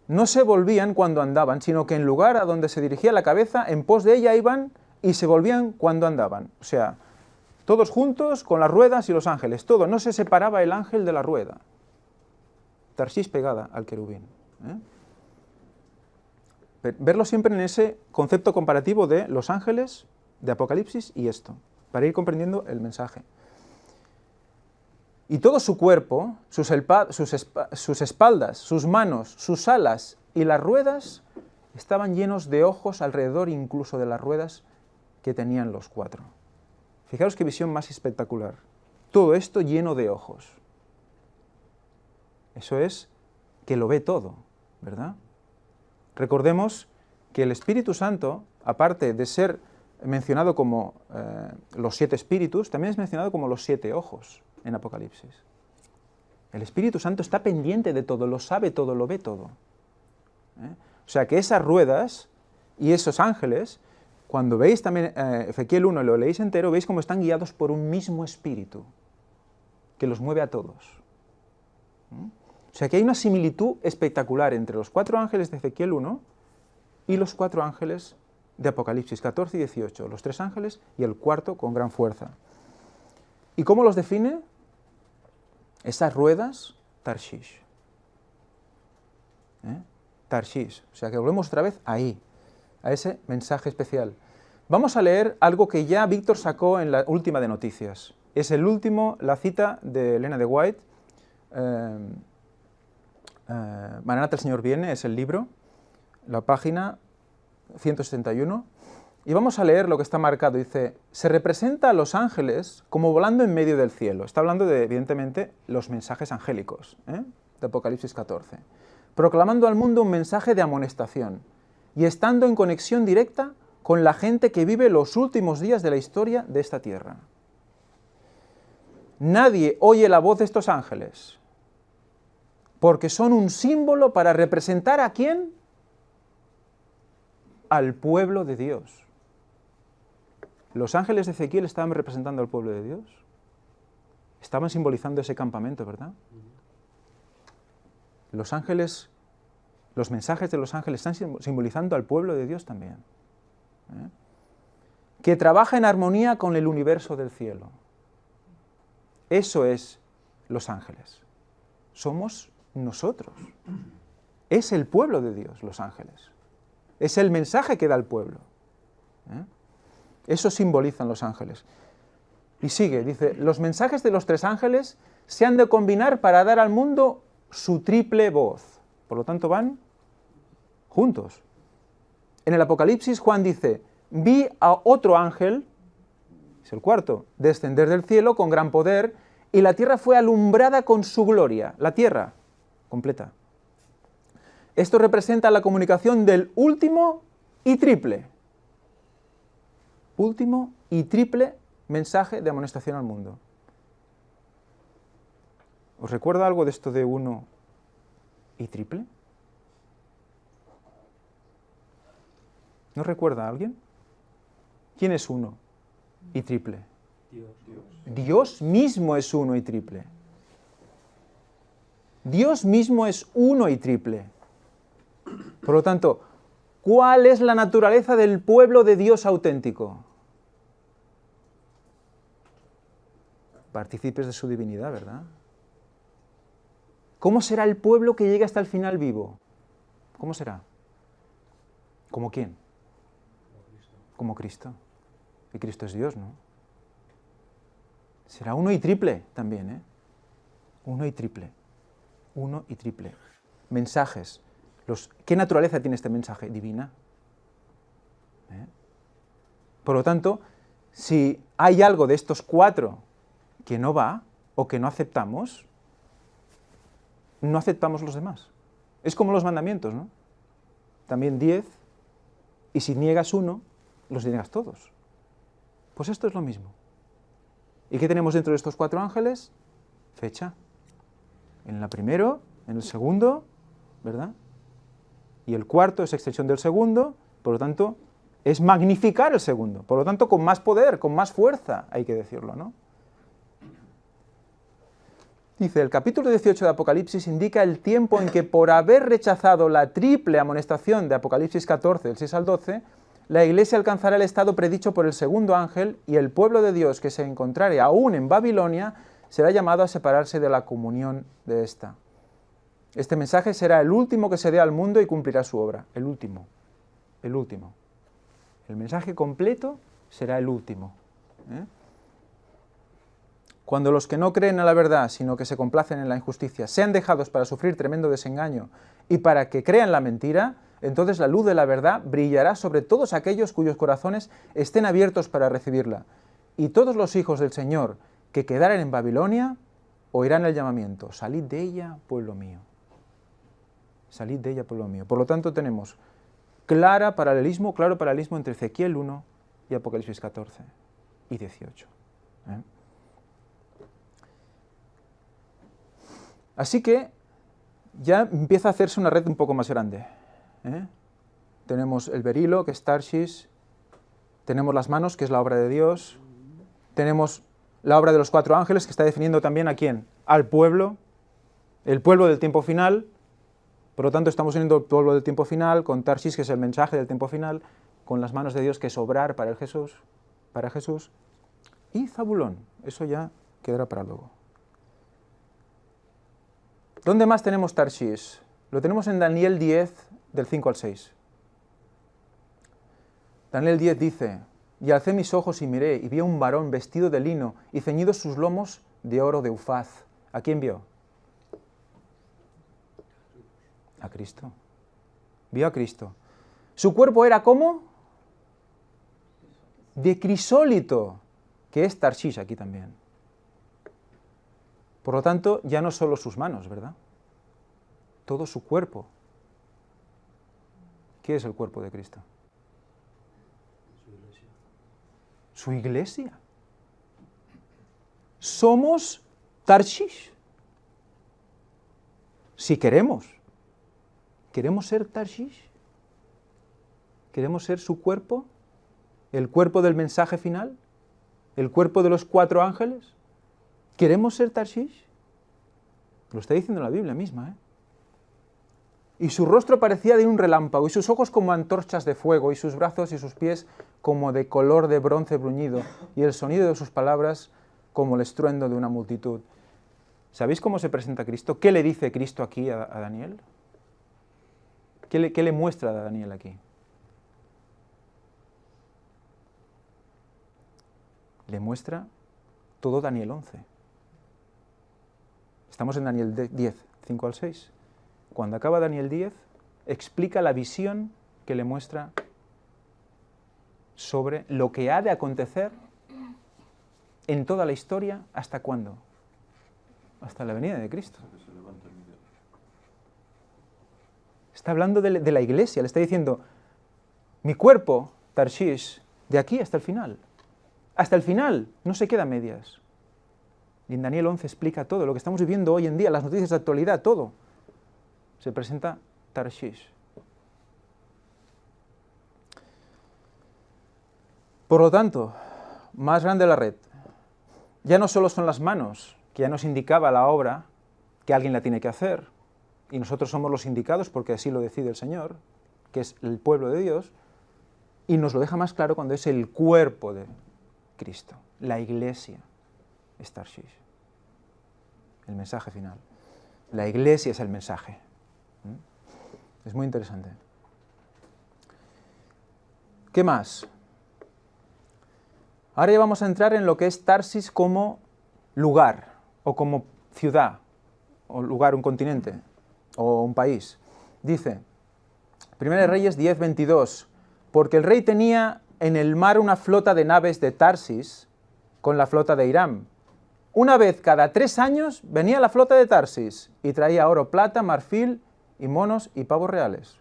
No se volvían cuando andaban, sino que en lugar a donde se dirigía la cabeza, en pos de ella iban y se volvían cuando andaban. O sea, todos juntos con las ruedas y los ángeles, todo, no se separaba el ángel de la rueda. Tarshish pegada al querubín. Verlo siempre en ese concepto comparativo de los ángeles, de Apocalipsis y esto, para ir comprendiendo el mensaje. Y todo su cuerpo, sus espaldas, sus manos, sus alas y las ruedas estaban llenos de ojos alrededor incluso de las ruedas que tenían los cuatro. Fijaros qué visión más espectacular. Todo esto lleno de ojos. Eso es que lo ve todo, ¿verdad? Recordemos que el Espíritu Santo, aparte de ser mencionado como los 7 espíritus, también es mencionado como los 7 ojos en Apocalipsis. El Espíritu Santo está pendiente de todo, lo sabe todo, lo ve todo. O sea que esas ruedas y esos ángeles, cuando veis también Ezequiel 1 y lo leéis entero, veis cómo están guiados por un mismo espíritu que los mueve a todos. O sea que hay una similitud espectacular entre los 4 ángeles de Ezequiel 1 y los 4 ángeles de Apocalipsis 14 y 18, los 3 ángeles y el cuarto con gran fuerza. ¿Y cómo los define? Esas ruedas, Tarshish. Tarshish, o sea que volvemos otra vez ahí, a ese mensaje especial. Vamos a leer algo que ya Víctor sacó en la última de noticias. Es el último, la cita de Elena de White, Maranatha, el Señor viene, es el libro, la página 171, y vamos a leer lo que está marcado. Dice, se representa a los ángeles como volando en medio del cielo. Está hablando de, evidentemente, los mensajes angélicos, de Apocalipsis 14. Proclamando al mundo un mensaje de amonestación y estando en conexión directa con la gente que vive los últimos días de la historia de esta tierra. Nadie oye la voz de estos ángeles, porque son un símbolo para representar ¿a quién? Al pueblo de Dios. Los ángeles de Ezequiel estaban representando al pueblo de Dios. Estaban simbolizando ese campamento, ¿verdad? Los ángeles, los mensajes de los ángeles están simbolizando al pueblo de Dios también. Que trabaja en armonía con el universo del cielo. Eso es los ángeles. Somos nosotros. Es el pueblo de Dios, los ángeles. Es el mensaje que da el pueblo. Eso simbolizan los ángeles. Y sigue, dice, los mensajes de los 3 ángeles se han de combinar para dar al mundo su triple voz. Por lo tanto, van juntos. En el Apocalipsis, Juan dice, vi a otro ángel, es el cuarto, descender del cielo con gran poder, y la tierra fue alumbrada con su gloria. La tierra, completa. Esto representa la comunicación del último y triple. Último y triple mensaje de amonestación al mundo. ¿Os recuerda algo de esto de uno y triple? ¿No recuerda a alguien? ¿Quién es uno y triple? Dios mismo es uno y triple. Dios mismo es uno y triple. Por lo tanto, ¿cuál es la naturaleza del pueblo de Dios auténtico? Partícipes de su divinidad, ¿verdad? ¿Cómo será el pueblo que llegue hasta el final vivo? ¿Cómo será? ¿Como quién? Como Cristo. Y Cristo es Dios, ¿no? Será uno y triple también, ¿eh? Uno y triple. Uno y triple. Mensajes. ¿Qué naturaleza tiene este mensaje? Divina. Por lo tanto, si hay algo de estos 4 que no va o que no aceptamos los demás. Es como los mandamientos, ¿no? También 10, y si niegas uno, los niegas todos. Pues esto es lo mismo. ¿Y qué tenemos dentro de estos 4 ángeles? Fecha. En el primero, en el segundo, ¿verdad? Y el cuarto es extensión del segundo, por lo tanto, es magnificar el segundo. Por lo tanto, con más poder, con más fuerza, hay que decirlo, ¿no? Dice, el capítulo 18 de Apocalipsis indica el tiempo en que por haber rechazado la triple amonestación de Apocalipsis 14, del 6 al 12, la Iglesia alcanzará el estado predicho por el segundo ángel y el pueblo de Dios que se encontrare aún en Babilonia será llamado a separarse de la comunión de esta. Este mensaje será el último que se dé al mundo y cumplirá su obra. El último. El último. El mensaje completo será el último. Cuando los que no creen en la verdad, sino que se complacen en la injusticia, sean dejados para sufrir tremendo desengaño y para que crean la mentira, entonces la luz de la verdad brillará sobre todos aquellos cuyos corazones estén abiertos para recibirla. Y todos los hijos del Señor que quedaren en Babilonia oirán el llamamiento: salid de ella, pueblo mío. Salid de ella, pueblo mío. Por lo tanto, tenemos claro paralelismo entre Ezequiel 1 y Apocalipsis 14 y 18. Así que ya empieza a hacerse una red un poco más grande. Tenemos el berilo, que es Tarshish, tenemos las manos, que es la obra de Dios, tenemos la obra de los 4 ángeles, que está definiendo también a quién, al pueblo, el pueblo del tiempo final. Por lo tanto, estamos uniendo el pueblo del tiempo final con Tarshish, que es el mensaje del tiempo final, con las manos de Dios, que es obrar para Jesús. Y Zabulón, eso ya quedará para luego. ¿Dónde más tenemos Tarshish? Lo tenemos en Daniel 10, del 5 al 6. Daniel 10 dice: y alcé mis ojos y miré, y vi a un varón vestido de lino y ceñidos sus lomos de oro de Ufaz. ¿A quién vio? A Cristo. Vio a Cristo. Su cuerpo era como de crisólito, que es Tarshish aquí también. Por lo tanto, ya no solo sus manos, ¿verdad? Todo su cuerpo. ¿Qué es el cuerpo de Cristo? Su iglesia. Somos Tarshish. Si queremos ser Tarshish, queremos ser su cuerpo, el cuerpo del mensaje final, el cuerpo de los 4 ángeles. ¿Queremos ser Tarshish? Lo está diciendo la Biblia misma, ¿eh? Y su rostro parecía de un relámpago, y sus ojos como antorchas de fuego, y sus brazos y sus pies como de color de bronce bruñido, y el sonido de sus palabras como el estruendo de una multitud. ¿Sabéis cómo se presenta Cristo? ¿Qué le dice Cristo aquí a Daniel? ¿Qué le muestra a Daniel aquí? Le muestra todo Daniel 11. Estamos en Daniel 10, 5 al 6. Cuando acaba Daniel 10, explica la visión que le muestra sobre lo que ha de acontecer en toda la historia. ¿Hasta cuándo? Hasta la venida de Cristo. Está hablando de la iglesia, le está diciendo: mi cuerpo, Tarshish, de aquí hasta el final. Hasta el final, no se queda a medias. Y en Daniel 11 explica todo, lo que estamos viviendo hoy en día, las noticias de actualidad, todo. Se presenta Tarshish. Por lo tanto, más grande la red. Ya no solo son las manos, que ya nos indicaba la obra que alguien la tiene que hacer, y nosotros somos los indicados porque así lo decide el Señor, que es el pueblo de Dios, y nos lo deja más claro cuando es el cuerpo de Cristo, la iglesia, es Tarshish. El mensaje final. La iglesia es el mensaje. Es muy interesante. ¿Qué más? Ahora ya vamos a entrar en lo que es Tarsis como lugar, o como ciudad, o lugar, un continente, o un país. Dice, 1 Reyes 10, 22, porque el rey tenía en el mar una flota de naves de Tarsis con la flota de Hiram. Una vez cada 3 años venía la flota de Tarsis y traía oro, plata, marfil y monos y pavos reales.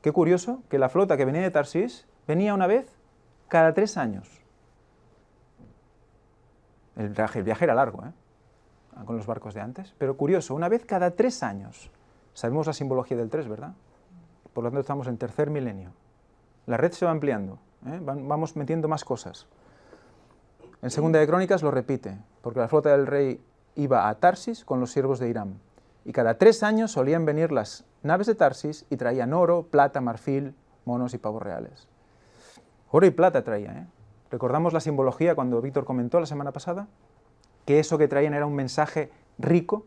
Qué curioso que la flota que venía de Tarsis venía una vez cada 3 años. El viaje era largo, con los barcos de antes, pero curioso, una vez cada 3 años. Sabemos la simbología del 3, ¿verdad? Por lo tanto estamos en tercer milenio. La red se va ampliando, vamos metiendo más cosas. En Segunda de Crónicas lo repite, porque la flota del rey iba a Tarsis con los siervos de Hiram. Y cada 3 años solían venir las naves de Tarsis y traían oro, plata, marfil, monos y pavos reales. Oro y plata traía, Recordamos la simbología cuando Víctor comentó la semana pasada, que eso que traían era un mensaje rico.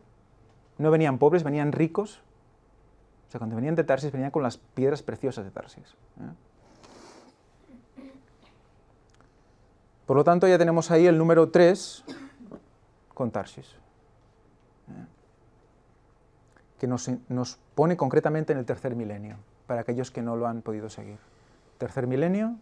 No venían pobres, venían ricos. O sea, cuando venían de Tarsis, venían con las piedras preciosas de Tarsis. Por lo tanto, ya tenemos ahí el número 3 con Tarsis, que nos pone concretamente en el tercer milenio, para aquellos que no lo han podido seguir. Tercer milenio,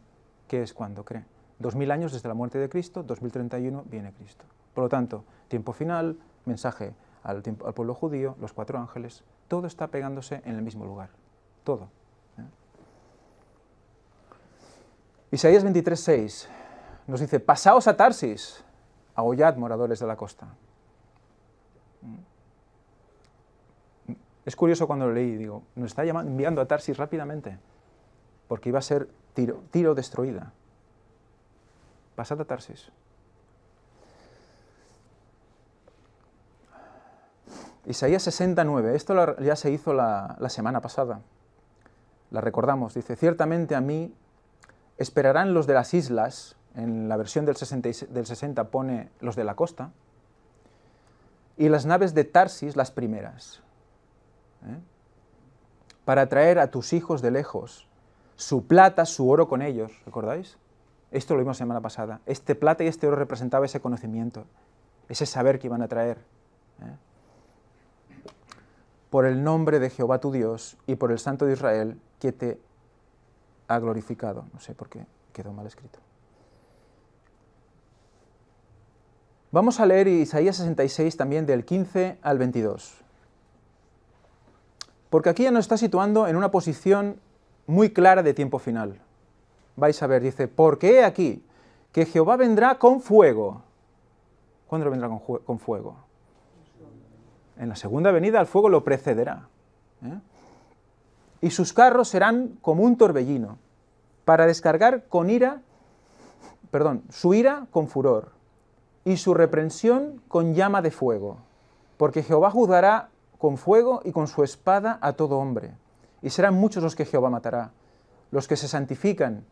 ¿qué es cuando cree? 2000 años desde la muerte de Cristo, 2031 viene Cristo. Por lo tanto, tiempo final, mensaje al pueblo judío, los 4 ángeles, todo está pegándose en el mismo lugar, todo. Isaías 23:6 nos dice, pasaos a Tarsis, aullad moradores de la costa. Es curioso cuando lo leí, digo, nos está enviando a Tarsis rápidamente, porque iba a ser Tiro destruida. Pasad a Tarsis. Isaías 69, esto ya se hizo la semana pasada. la recordamos, dice, ciertamente a mí esperarán los de las islas, en la versión del 60 pone los de la costa, y las naves de Tarsis las primeras, para traer a tus hijos de lejos, su plata, su oro con ellos, ¿recordáis? Esto lo vimos la semana pasada. Este plata y este oro representaba ese conocimiento, ese saber que iban a traer. Por el nombre de Jehová tu Dios y por el Santo de Israel que te ha glorificado. No sé por qué quedó mal escrito. Vamos a leer Isaías 66 también del 15 al 22. Porque aquí ya nos está situando en una posición muy clara de tiempo final. Vais a ver, dice, porque he aquí que Jehová vendrá con fuego. ¿Cuándo vendrá con fuego? En la segunda venida el fuego lo precederá. Y sus carros serán como un torbellino, para descargar con ira, su ira con furor, y su reprensión con llama de fuego. Porque Jehová juzgará con fuego y con su espada a todo hombre. Y serán muchos los que Jehová matará, los que se santifican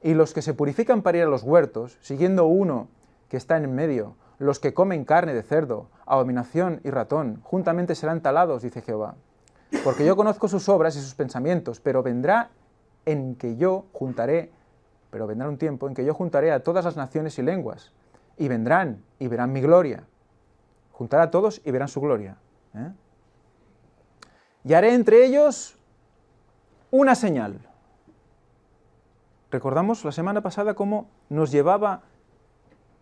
y los que se purifican para ir a los huertos, siguiendo uno que está en medio, los que comen carne de cerdo, abominación y ratón, juntamente serán talados, dice Jehová. Porque yo conozco sus obras y sus pensamientos, pero vendrá un tiempo en que yo juntaré a todas las naciones y lenguas, y vendrán y verán mi gloria. Juntará a todos y verán su gloria. Y haré entre ellos una señal. Recordamos la semana pasada cómo nos llevaba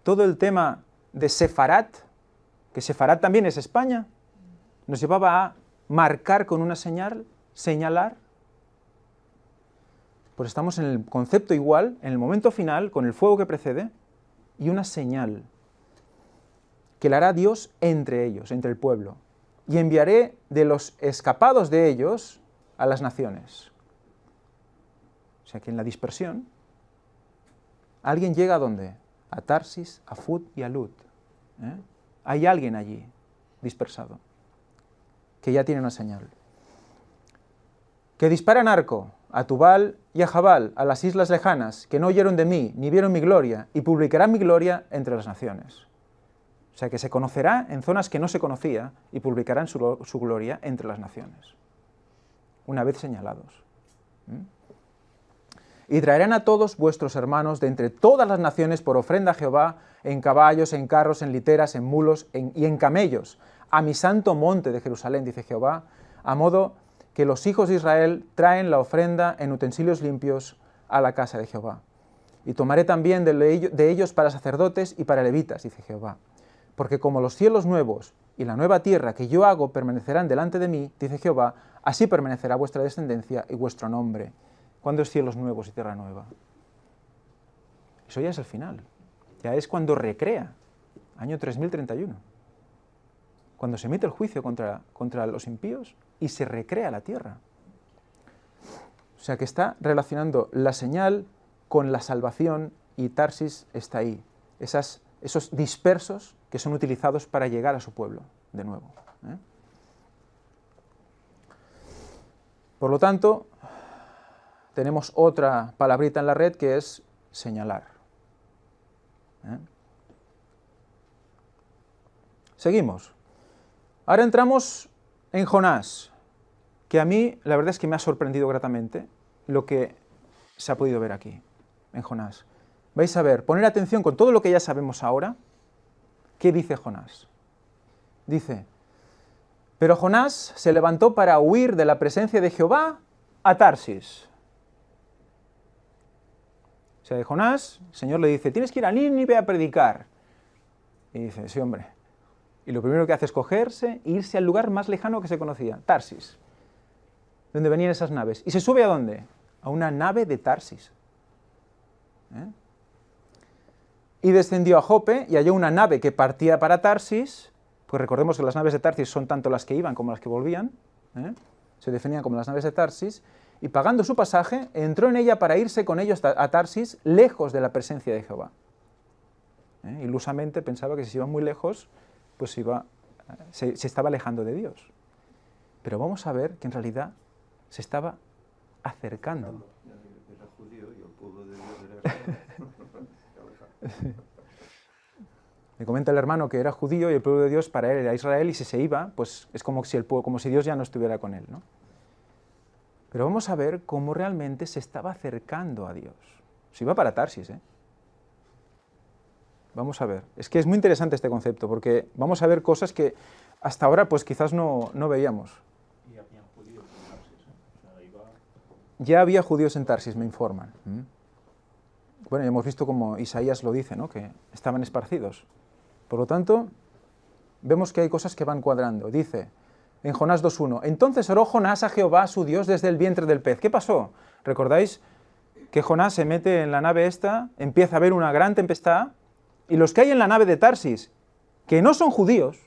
todo el tema de Sefarat, que Sefarat también es España, nos llevaba a marcar con una señal, señalar. Pues estamos en el concepto igual, en el momento final, con el fuego que precede, y una señal que la hará Dios entre ellos, entre el pueblo. Y enviaré de los escapados de ellos a las naciones. O sea que en la dispersión, alguien llega ¿a dónde? A Tarsis, a Fud y a Lut. Hay alguien allí, dispersado, que ya tiene una señal. Que disparan arco a Tubal y a Jabal, a las islas lejanas, que no oyeron de mí, ni vieron mi gloria, y publicarán mi gloria entre las naciones. O sea que se conocerá en zonas que no se conocía, y publicarán su gloria entre las naciones, una vez señalados. Y traerán a todos vuestros hermanos de entre todas las naciones por ofrenda a Jehová, en caballos, en carros, en literas, en mulos y en camellos, a mi santo monte de Jerusalén, dice Jehová, a modo que los hijos de Israel traen la ofrenda en utensilios limpios a la casa de Jehová. Y tomaré también de ellos para sacerdotes y para levitas, dice Jehová. Porque como los cielos nuevos y la nueva tierra que yo hago permanecerán delante de mí, dice Jehová, así permanecerá vuestra descendencia y vuestro nombre. ¿Cuándo es cielos nuevos y tierra nueva? Eso ya es el final. Ya es cuando recrea, año 3031. Cuando se emite el juicio contra los impíos y se recrea la tierra. O sea que está relacionando la señal con la salvación y Tarsis está ahí. Esos dispersos que son utilizados para llegar a su pueblo de nuevo. Por lo tanto, tenemos otra palabrita en la red que es señalar. Seguimos. Ahora entramos en Jonás, que a mí la verdad es que me ha sorprendido gratamente lo que se ha podido ver aquí, en Jonás. Vais a ver, poner atención con todo lo que ya sabemos ahora. ¿Qué dice Jonás? Dice, pero Jonás se levantó para huir de la presencia de Jehová a Tarsis. O sea, de Jonás, el Señor le dice, tienes que ir a Nínive a predicar. Y dice, sí, hombre. Y lo primero que hace es cogerse e irse al lugar más lejano que se conocía, Tarsis, donde venían esas naves. ¿Y se sube a dónde? A una nave de Tarsis. Y descendió a Jope y halló una nave que partía para Tarsis, pues recordemos que las naves de Tarsis son tanto las que iban como las que volvían, se definían como las naves de Tarsis, y pagando su pasaje, entró en ella para irse con ellos a Tarsis, lejos de la presencia de Jehová. Ilusamente pensaba que si iba muy lejos, pues se estaba alejando de Dios. Pero vamos a ver que en realidad se estaba acercando. Era judío y el pueblo de Dios era Israel. Me comenta el hermano que era judío y el pueblo de Dios para él era Israel, y si se iba, pues es como si Dios ya no estuviera con él, ¿no? Pero vamos a ver cómo realmente se estaba acercando a Dios. Se iba para Tarsis, ¿eh? Vamos a ver. Es que es muy interesante este concepto, porque vamos a ver cosas que hasta ahora pues quizás no veíamos. Y había judíos en Tarsis, ¿eh? O sea, iba... Ya había judíos en Tarsis, me informan. Bueno, ya hemos visto como Isaías lo dice, ¿no? Que estaban esparcidos. Por lo tanto, vemos que hay cosas que van cuadrando. Dice en Jonás 2.1, entonces oró Jonás a Jehová, su Dios, desde el vientre del pez. ¿Qué pasó? ¿Recordáis que Jonás se mete en la nave esta, empieza a haber una gran tempestad, y los que hay en la nave de Tarsis, que no son judíos,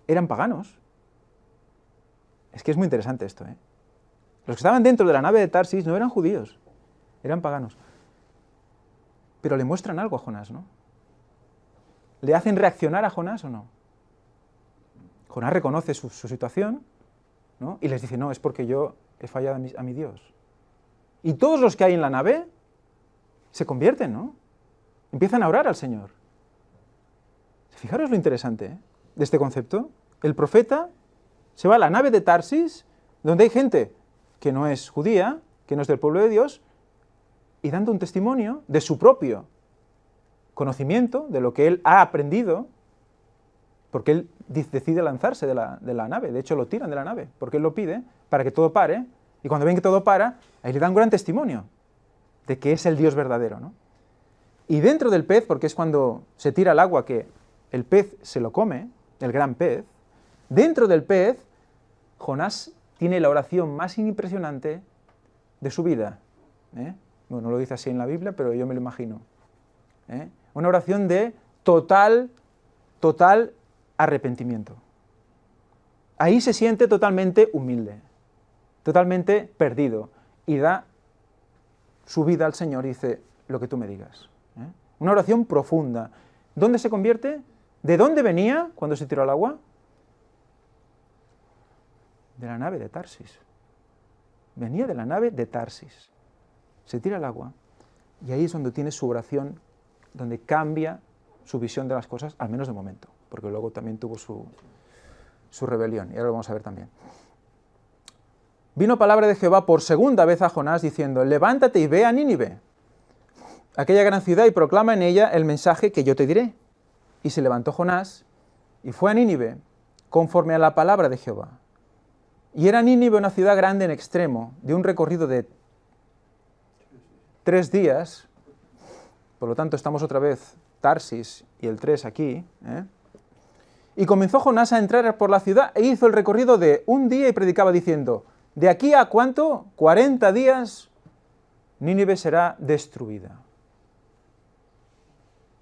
eran paganos? Es que es muy interesante esto, ¿eh? Los que estaban dentro de la nave de Tarsis no eran judíos, eran paganos. Pero le muestran algo a Jonás, ¿no? ¿Le hacen reaccionar a Jonás o no? Jonás reconoce su situación, ¿no? Y les dice, no, es porque yo he fallado a mi Dios. Y todos los que hay en la nave se convierten, ¿no? Empiezan a orar al Señor. Fijaros lo interesante, ¿eh?, de este concepto. El profeta se va a la nave de Tarsis, donde hay gente que no es judía, que no es del pueblo de Dios, y dando un testimonio de su propio conocimiento, de lo que él ha aprendido, porque él decide lanzarse de la nave. De hecho, lo tiran de la nave, porque él lo pide, para que todo pare, y cuando ven que todo para, ahí le dan un gran testimonio de que es el Dios verdadero, ¿no? Y dentro del pez, porque es cuando se tira al agua que el pez se lo come, el gran pez, dentro del pez, Jonás tiene la oración más impresionante de su vida, ¿eh? Bueno, no lo dice así en la Biblia, pero yo me lo imagino, ¿eh? Una oración de total arrepentimiento. Ahí se siente totalmente humilde, totalmente perdido, y da su vida al Señor y dice, lo que tú me digas, ¿eh? Una oración profunda. ¿Dónde se convierte? ¿De dónde venía cuando se tiró al agua? De la nave de Tarsis. Venía de la nave de Tarsis. Se tira al agua y ahí es donde tiene su oración, donde cambia su visión de las cosas, al menos de momento, porque luego también tuvo su rebelión, y ahora lo vamos a ver también. Vino palabra de Jehová por segunda vez a Jonás diciendo, levántate y ve a Nínive, aquella gran ciudad, y proclama en ella el mensaje que yo te diré. Y se levantó Jonás y fue a Nínive, conforme a la palabra de Jehová. Y era Nínive una ciudad grande en extremo, de un recorrido de 3 días, por lo tanto estamos otra vez Tarsis y el 3 aquí, ¿eh? Y comenzó Jonás a entrar por la ciudad e hizo el recorrido de 1 día y predicaba diciendo, ¿de aquí a cuánto? 40 días, Nínive será destruida.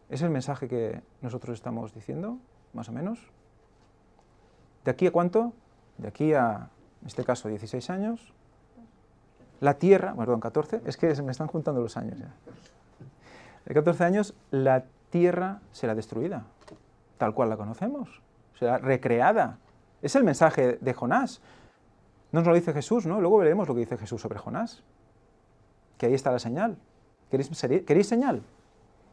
¿Es el mensaje que nosotros estamos diciendo, más o menos? ¿De aquí a cuánto? De aquí a, en este caso, 16 años. La tierra, perdón, 14, es que me están juntando los años ya. De 14 años, la tierra será destruida, tal cual la conocemos, será recreada. Es el mensaje de Jonás. No nos lo dice Jesús, ¿no? Luego veremos lo que dice Jesús sobre Jonás, que ahí está la señal. ¿Queréis señal?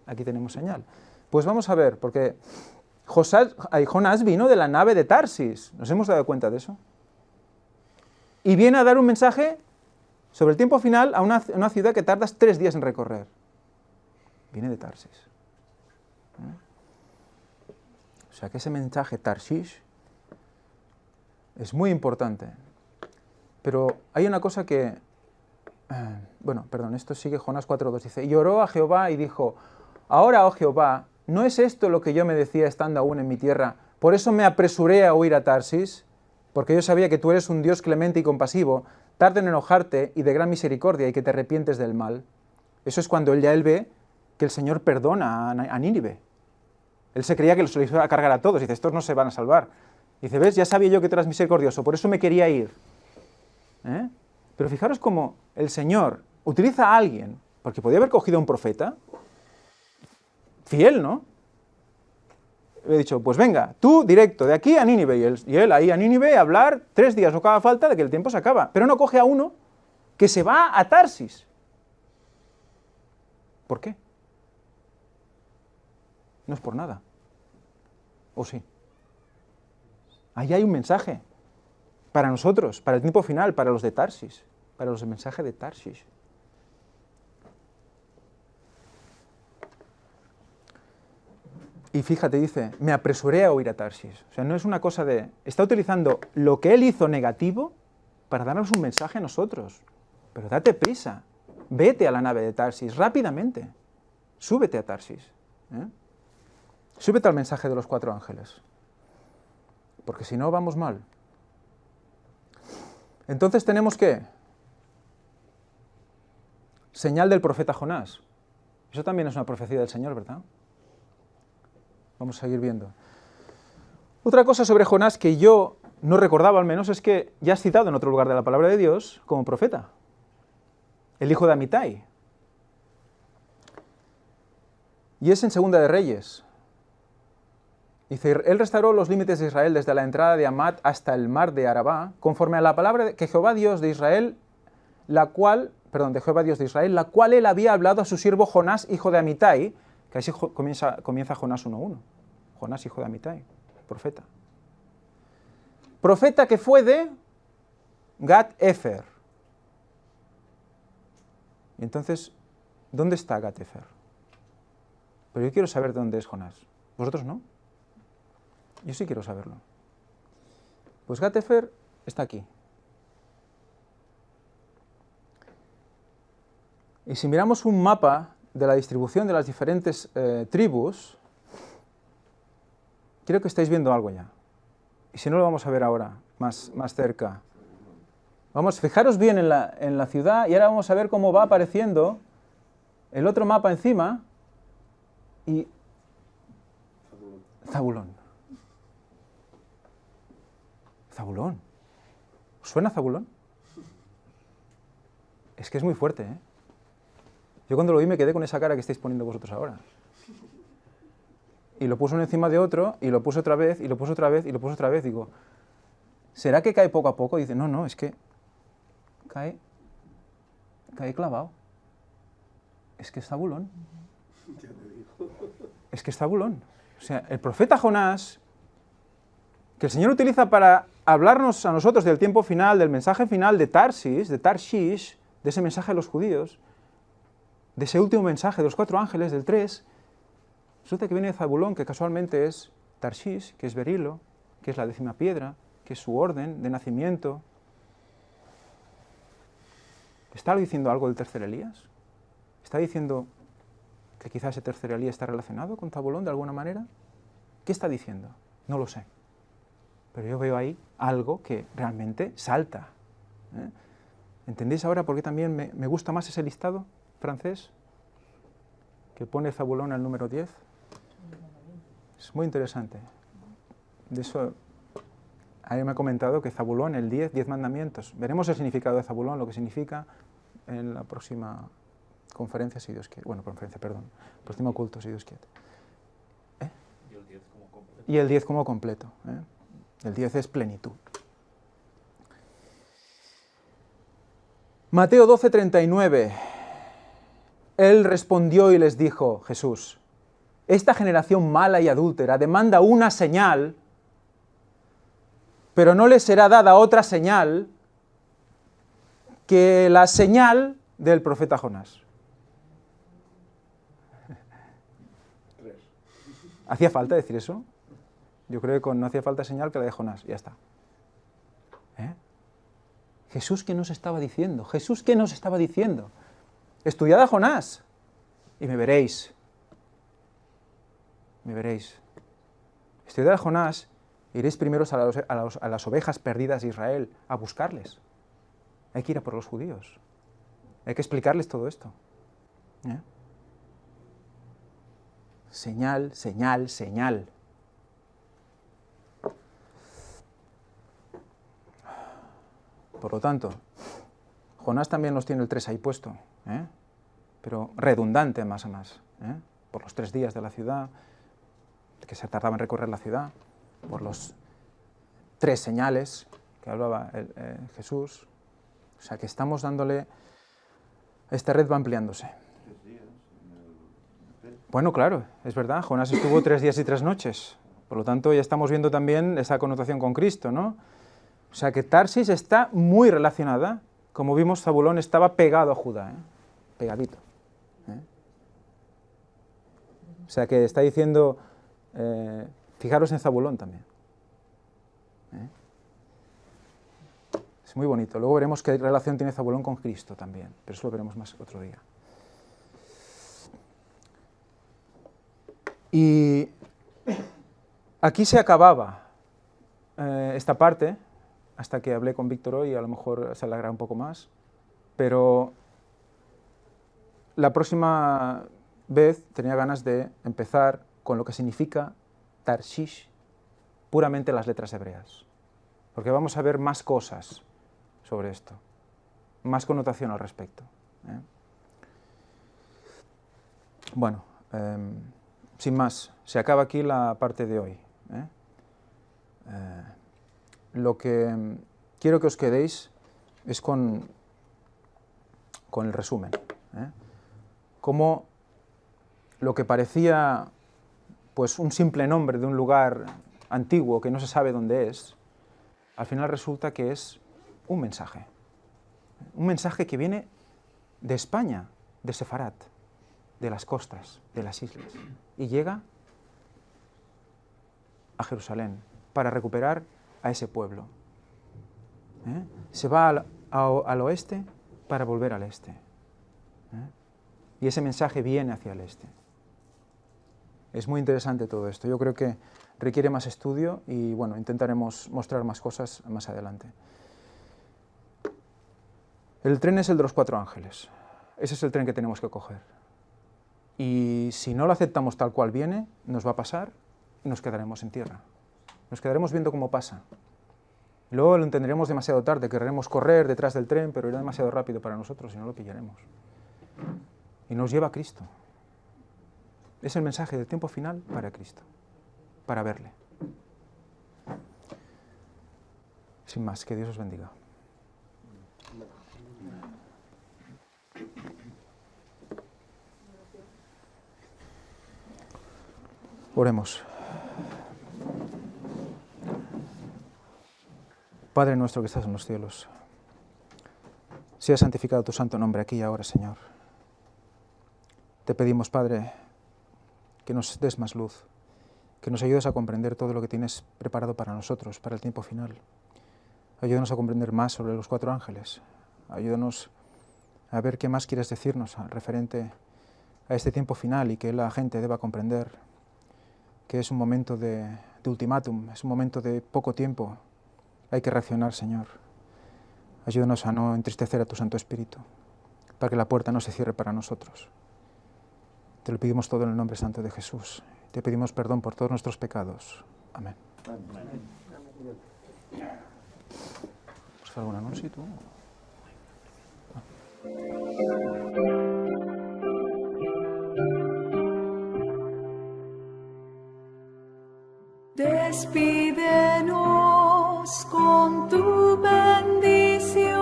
Aquí tenemos señal. Pues vamos a ver, porque Jonás vino de la nave de Tarsis, ¿nos hemos dado cuenta de eso? Y viene a dar un mensaje sobre el tiempo final a una ciudad que tardas 3 días en recorrer. Viene de Tarsis. O sea que ese mensaje Tarshish es muy importante. Pero hay una cosa que... esto sigue Jonás 4.2, dice, y oró a Jehová y dijo, ahora, oh Jehová, ¿no es esto lo que yo me decía estando aún en mi tierra? Por eso me apresuré a huir a Tarsis, porque yo sabía que tú eres un Dios clemente y compasivo, tarde en enojarte y de gran misericordia y que te arrepientes del mal. Eso es cuando él ve que el Señor perdona a Nínive. Él se creía que los iba a cargar a todos, dice, estos no se van a salvar. Dice, ¿ves? Ya sabía yo que tú eras misericordioso, por eso me quería ir. ¿Eh? Pero fijaros cómo el Señor utiliza a alguien, porque podía haber cogido a un profeta, fiel, ¿no? he dicho, pues venga, tú directo, de aquí a Nínive, y él ahí a Nínive a hablar 3 días, lo que haga falta, de que el tiempo se acaba, pero no coge a uno que se va a Tarsis. ¿Por qué? No es por nada. ¿O sí? Ahí hay un mensaje para nosotros, para el tiempo final, para los de Tarsis, para los del mensaje de Tarsis. Y fíjate, dice, me apresuré a huir a Tarsis. O sea, no es una cosa de... Está utilizando lo que él hizo negativo para darnos un mensaje a nosotros. Pero date prisa, vete a la nave de Tarsis rápidamente. Súbete a Tarsis. Súbete al mensaje de los 4 ángeles. Porque si no, vamos mal. Entonces tenemos que... Señal del profeta Jonás. Eso también es una profecía del Señor, ¿verdad? Vamos a seguir viendo. Otra cosa sobre Jonás que yo no recordaba al menos es que ya es citado en otro lugar de la palabra de Dios como profeta. El hijo de Amitai. Y es en Segunda de Reyes. Dice, él restauró los límites de Israel desde la entrada de Amat hasta el mar de Arabá, conforme a la palabra que Jehová Dios de Israel, la cual él había hablado a su siervo Jonás, hijo de Amitai, que así comienza Jonás 1.1. Jonás, hijo de Amitai, profeta. Profeta que fue de Gat-Efer. Y entonces, ¿dónde está Gat-Efer? Pero yo quiero saber dónde es Jonás. ¿Vosotros no? Yo sí quiero saberlo. Pues Gat-Efer está aquí. Y si miramos un mapa de la distribución de las diferentes tribus, creo que estáis viendo algo ya. Y si no, lo vamos a ver ahora, más cerca. Fijaros bien en la ciudad, y ahora vamos a ver cómo va apareciendo el otro mapa encima, y Zabulón. Zabulón. ¿Os suena Zabulón? Es que es muy fuerte, ¿eh? Yo cuando lo vi me quedé con esa cara que estáis poniendo vosotros ahora. Y lo puso uno encima de otro, y lo puso otra vez, y lo puso otra vez, y lo puso otra vez. Digo, ¿será que cae poco a poco? Y dice, no, es que cae clavado. Es que es Zabulón. Es que es Zabulón. O sea, el profeta Jonás, que el Señor utiliza para hablarnos a nosotros del tiempo final, del mensaje final de Tarshish, de ese mensaje a los judíos, de ese último mensaje de los 4 ángeles, del 3, resulta que viene de Zabulón, que casualmente es Tarshish, que es Berilo, que es la 10ª piedra, que es su orden de nacimiento. ¿Está diciendo algo del tercer Elías? ¿Está diciendo que quizás ese tercer Elías está relacionado con Zabulón de alguna manera? ¿Qué está diciendo? No lo sé. Pero yo veo ahí algo que realmente salta. ¿Entendéis ahora por qué también me gusta más ese listado francés que pone Zabulón al número 10? Es muy interesante. De eso, alguien me ha comentado que Zabulón, el 10 mandamientos. Veremos el significado de Zabulón, lo que significa en la próxima conferencia, si Dios quiere. Próximo culto, si Dios quiere. Y el 10 como completo. El 10 es plenitud. Mateo 12:39. Él respondió y les dijo, Jesús, esta generación mala y adúltera demanda una señal, pero no les será dada otra señal que la señal del profeta Jonás. ¿Hacía falta decir eso? Yo creo que no hacía falta señal que la de Jonás, ya está. Jesús, ¿qué nos estaba diciendo? Jesús, ¿qué nos estaba diciendo? Estudiad a Jonás y me veréis. Me veréis. Estudiad a Jonás, iréis primero a las ovejas perdidas de Israel, a buscarles. Hay que ir a por los judíos. Hay que explicarles todo esto. Señal, señal, señal. Por lo tanto, Jonás también nos tiene el 3 ahí puesto, pero redundante más a más, por los 3 días de la ciudad. que se tardaba en recorrer la ciudad, por los 3 señales que hablaba Jesús. O sea que estamos dándole, esta red va ampliándose. 3 días en el hotel. Bueno, claro, es verdad, Jonás estuvo 3 días y 3 noches, por lo tanto ya estamos viendo también esa connotación con Cristo, ¿no? O sea que Tarsis está muy relacionada, como vimos, Zabulón estaba pegado a Judá, pegadito. O sea que está diciendo, fijaros en Zabulón también. Es muy bonito. Luego veremos qué relación tiene Zabulón con Cristo también, pero eso lo veremos más otro día. Y aquí se acababa esta parte, hasta que hablé con Víctor hoy, a lo mejor se alargará un poco más, pero la próxima vez tenía ganas de empezar con lo que significa Tarshish, puramente las letras hebreas, porque vamos a ver más cosas sobre esto, más connotación al respecto. Bueno, sin más, se acaba aquí la parte de hoy. Lo que quiero que os quedéis es con el resumen. Cómo lo que parecía pues un simple nombre de un lugar antiguo que no se sabe dónde es, al final resulta que es un mensaje que viene de España, de Sefarat, de las costas, de las islas, y llega a Jerusalén para recuperar a ese pueblo. Se va al oeste para volver al este. Y ese mensaje viene hacia el este. Es muy interesante todo esto. Yo creo que requiere más estudio y bueno, intentaremos mostrar más cosas más adelante. El tren es el de los 4 ángeles. Ese es el tren que tenemos que coger. Y si no lo aceptamos tal cual viene, nos va a pasar y nos quedaremos en tierra. Nos quedaremos viendo cómo pasa. Luego lo entenderemos demasiado tarde, querremos correr detrás del tren, pero irá demasiado rápido para nosotros y no lo pillaremos. Y nos lleva a Cristo. Es el mensaje del tiempo final para Cristo, para verle. Sin más, que Dios os bendiga. Oremos. Padre nuestro que estás en los cielos, sea santificado tu santo nombre aquí y ahora, Señor. Te pedimos, Padre, que nos des más luz, que nos ayudes a comprender todo lo que tienes preparado para nosotros, para el tiempo final. Ayúdanos a comprender más sobre los 4 ángeles. Ayúdanos a ver qué más quieres decirnos referente a este tiempo final y que la gente deba comprender que es un momento de ultimátum, es un momento de poco tiempo. Hay que reaccionar, Señor. Ayúdanos a no entristecer a tu Santo Espíritu, para que la puerta no se cierre para nosotros. Te lo pedimos todo en el nombre santo de Jesús. Te pedimos perdón por todos nuestros pecados. Amén. ¿Algún anuncio tú? Despídenos con tu bendición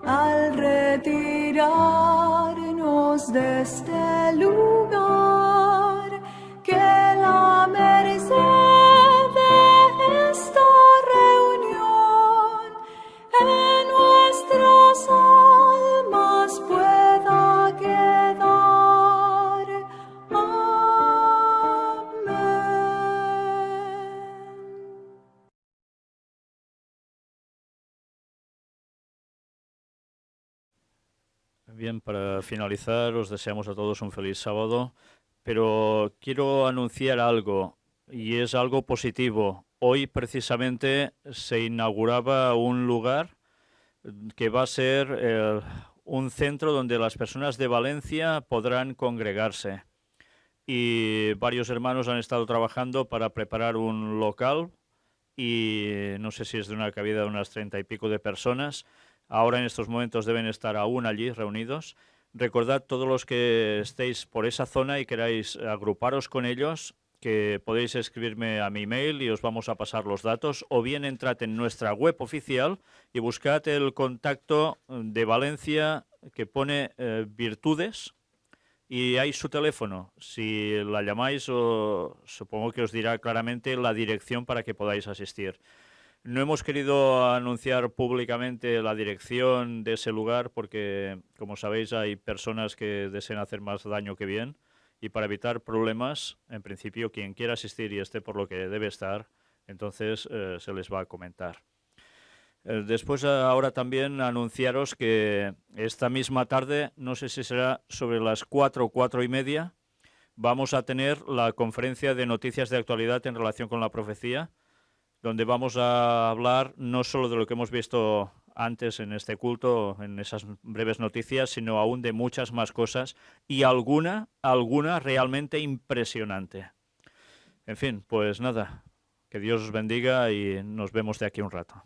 al retirarnos de este lugar, que la merced de esta reunión en nuestras almas pueda quedar. Bien, para finalizar, os deseamos a todos un feliz sábado, pero quiero anunciar algo, y es algo positivo. Hoy precisamente se inauguraba un lugar que va a ser un centro donde las personas de Valencia podrán congregarse. Y varios hermanos han estado trabajando para preparar un local, y no sé si es de una cabida de unas 30 y pico de personas. Ahora en estos momentos deben estar aún allí reunidos. Recordad, todos los que estéis por esa zona y queráis agruparos con ellos, que podéis escribirme a mi email y os vamos a pasar los datos, o bien entrad en nuestra web oficial y buscad el contacto de Valencia que pone Virtudes, y hay su teléfono. Si la llamáis, supongo que os dirá claramente la dirección para que podáis asistir. No hemos querido anunciar públicamente la dirección de ese lugar porque, como sabéis, hay personas que desean hacer más daño que bien, y para evitar problemas, en principio, quien quiera asistir y esté por lo que debe estar, entonces se les va a comentar. Después, ahora también anunciaros que esta misma tarde, no sé si será sobre las 4 o 4:30, vamos a tener la conferencia de noticias de actualidad en relación con la profecía, donde vamos a hablar no solo de lo que hemos visto antes en este culto, en esas breves noticias, sino aún de muchas más cosas, y alguna realmente impresionante. En fin, pues nada, que Dios os bendiga y nos vemos de aquí un rato.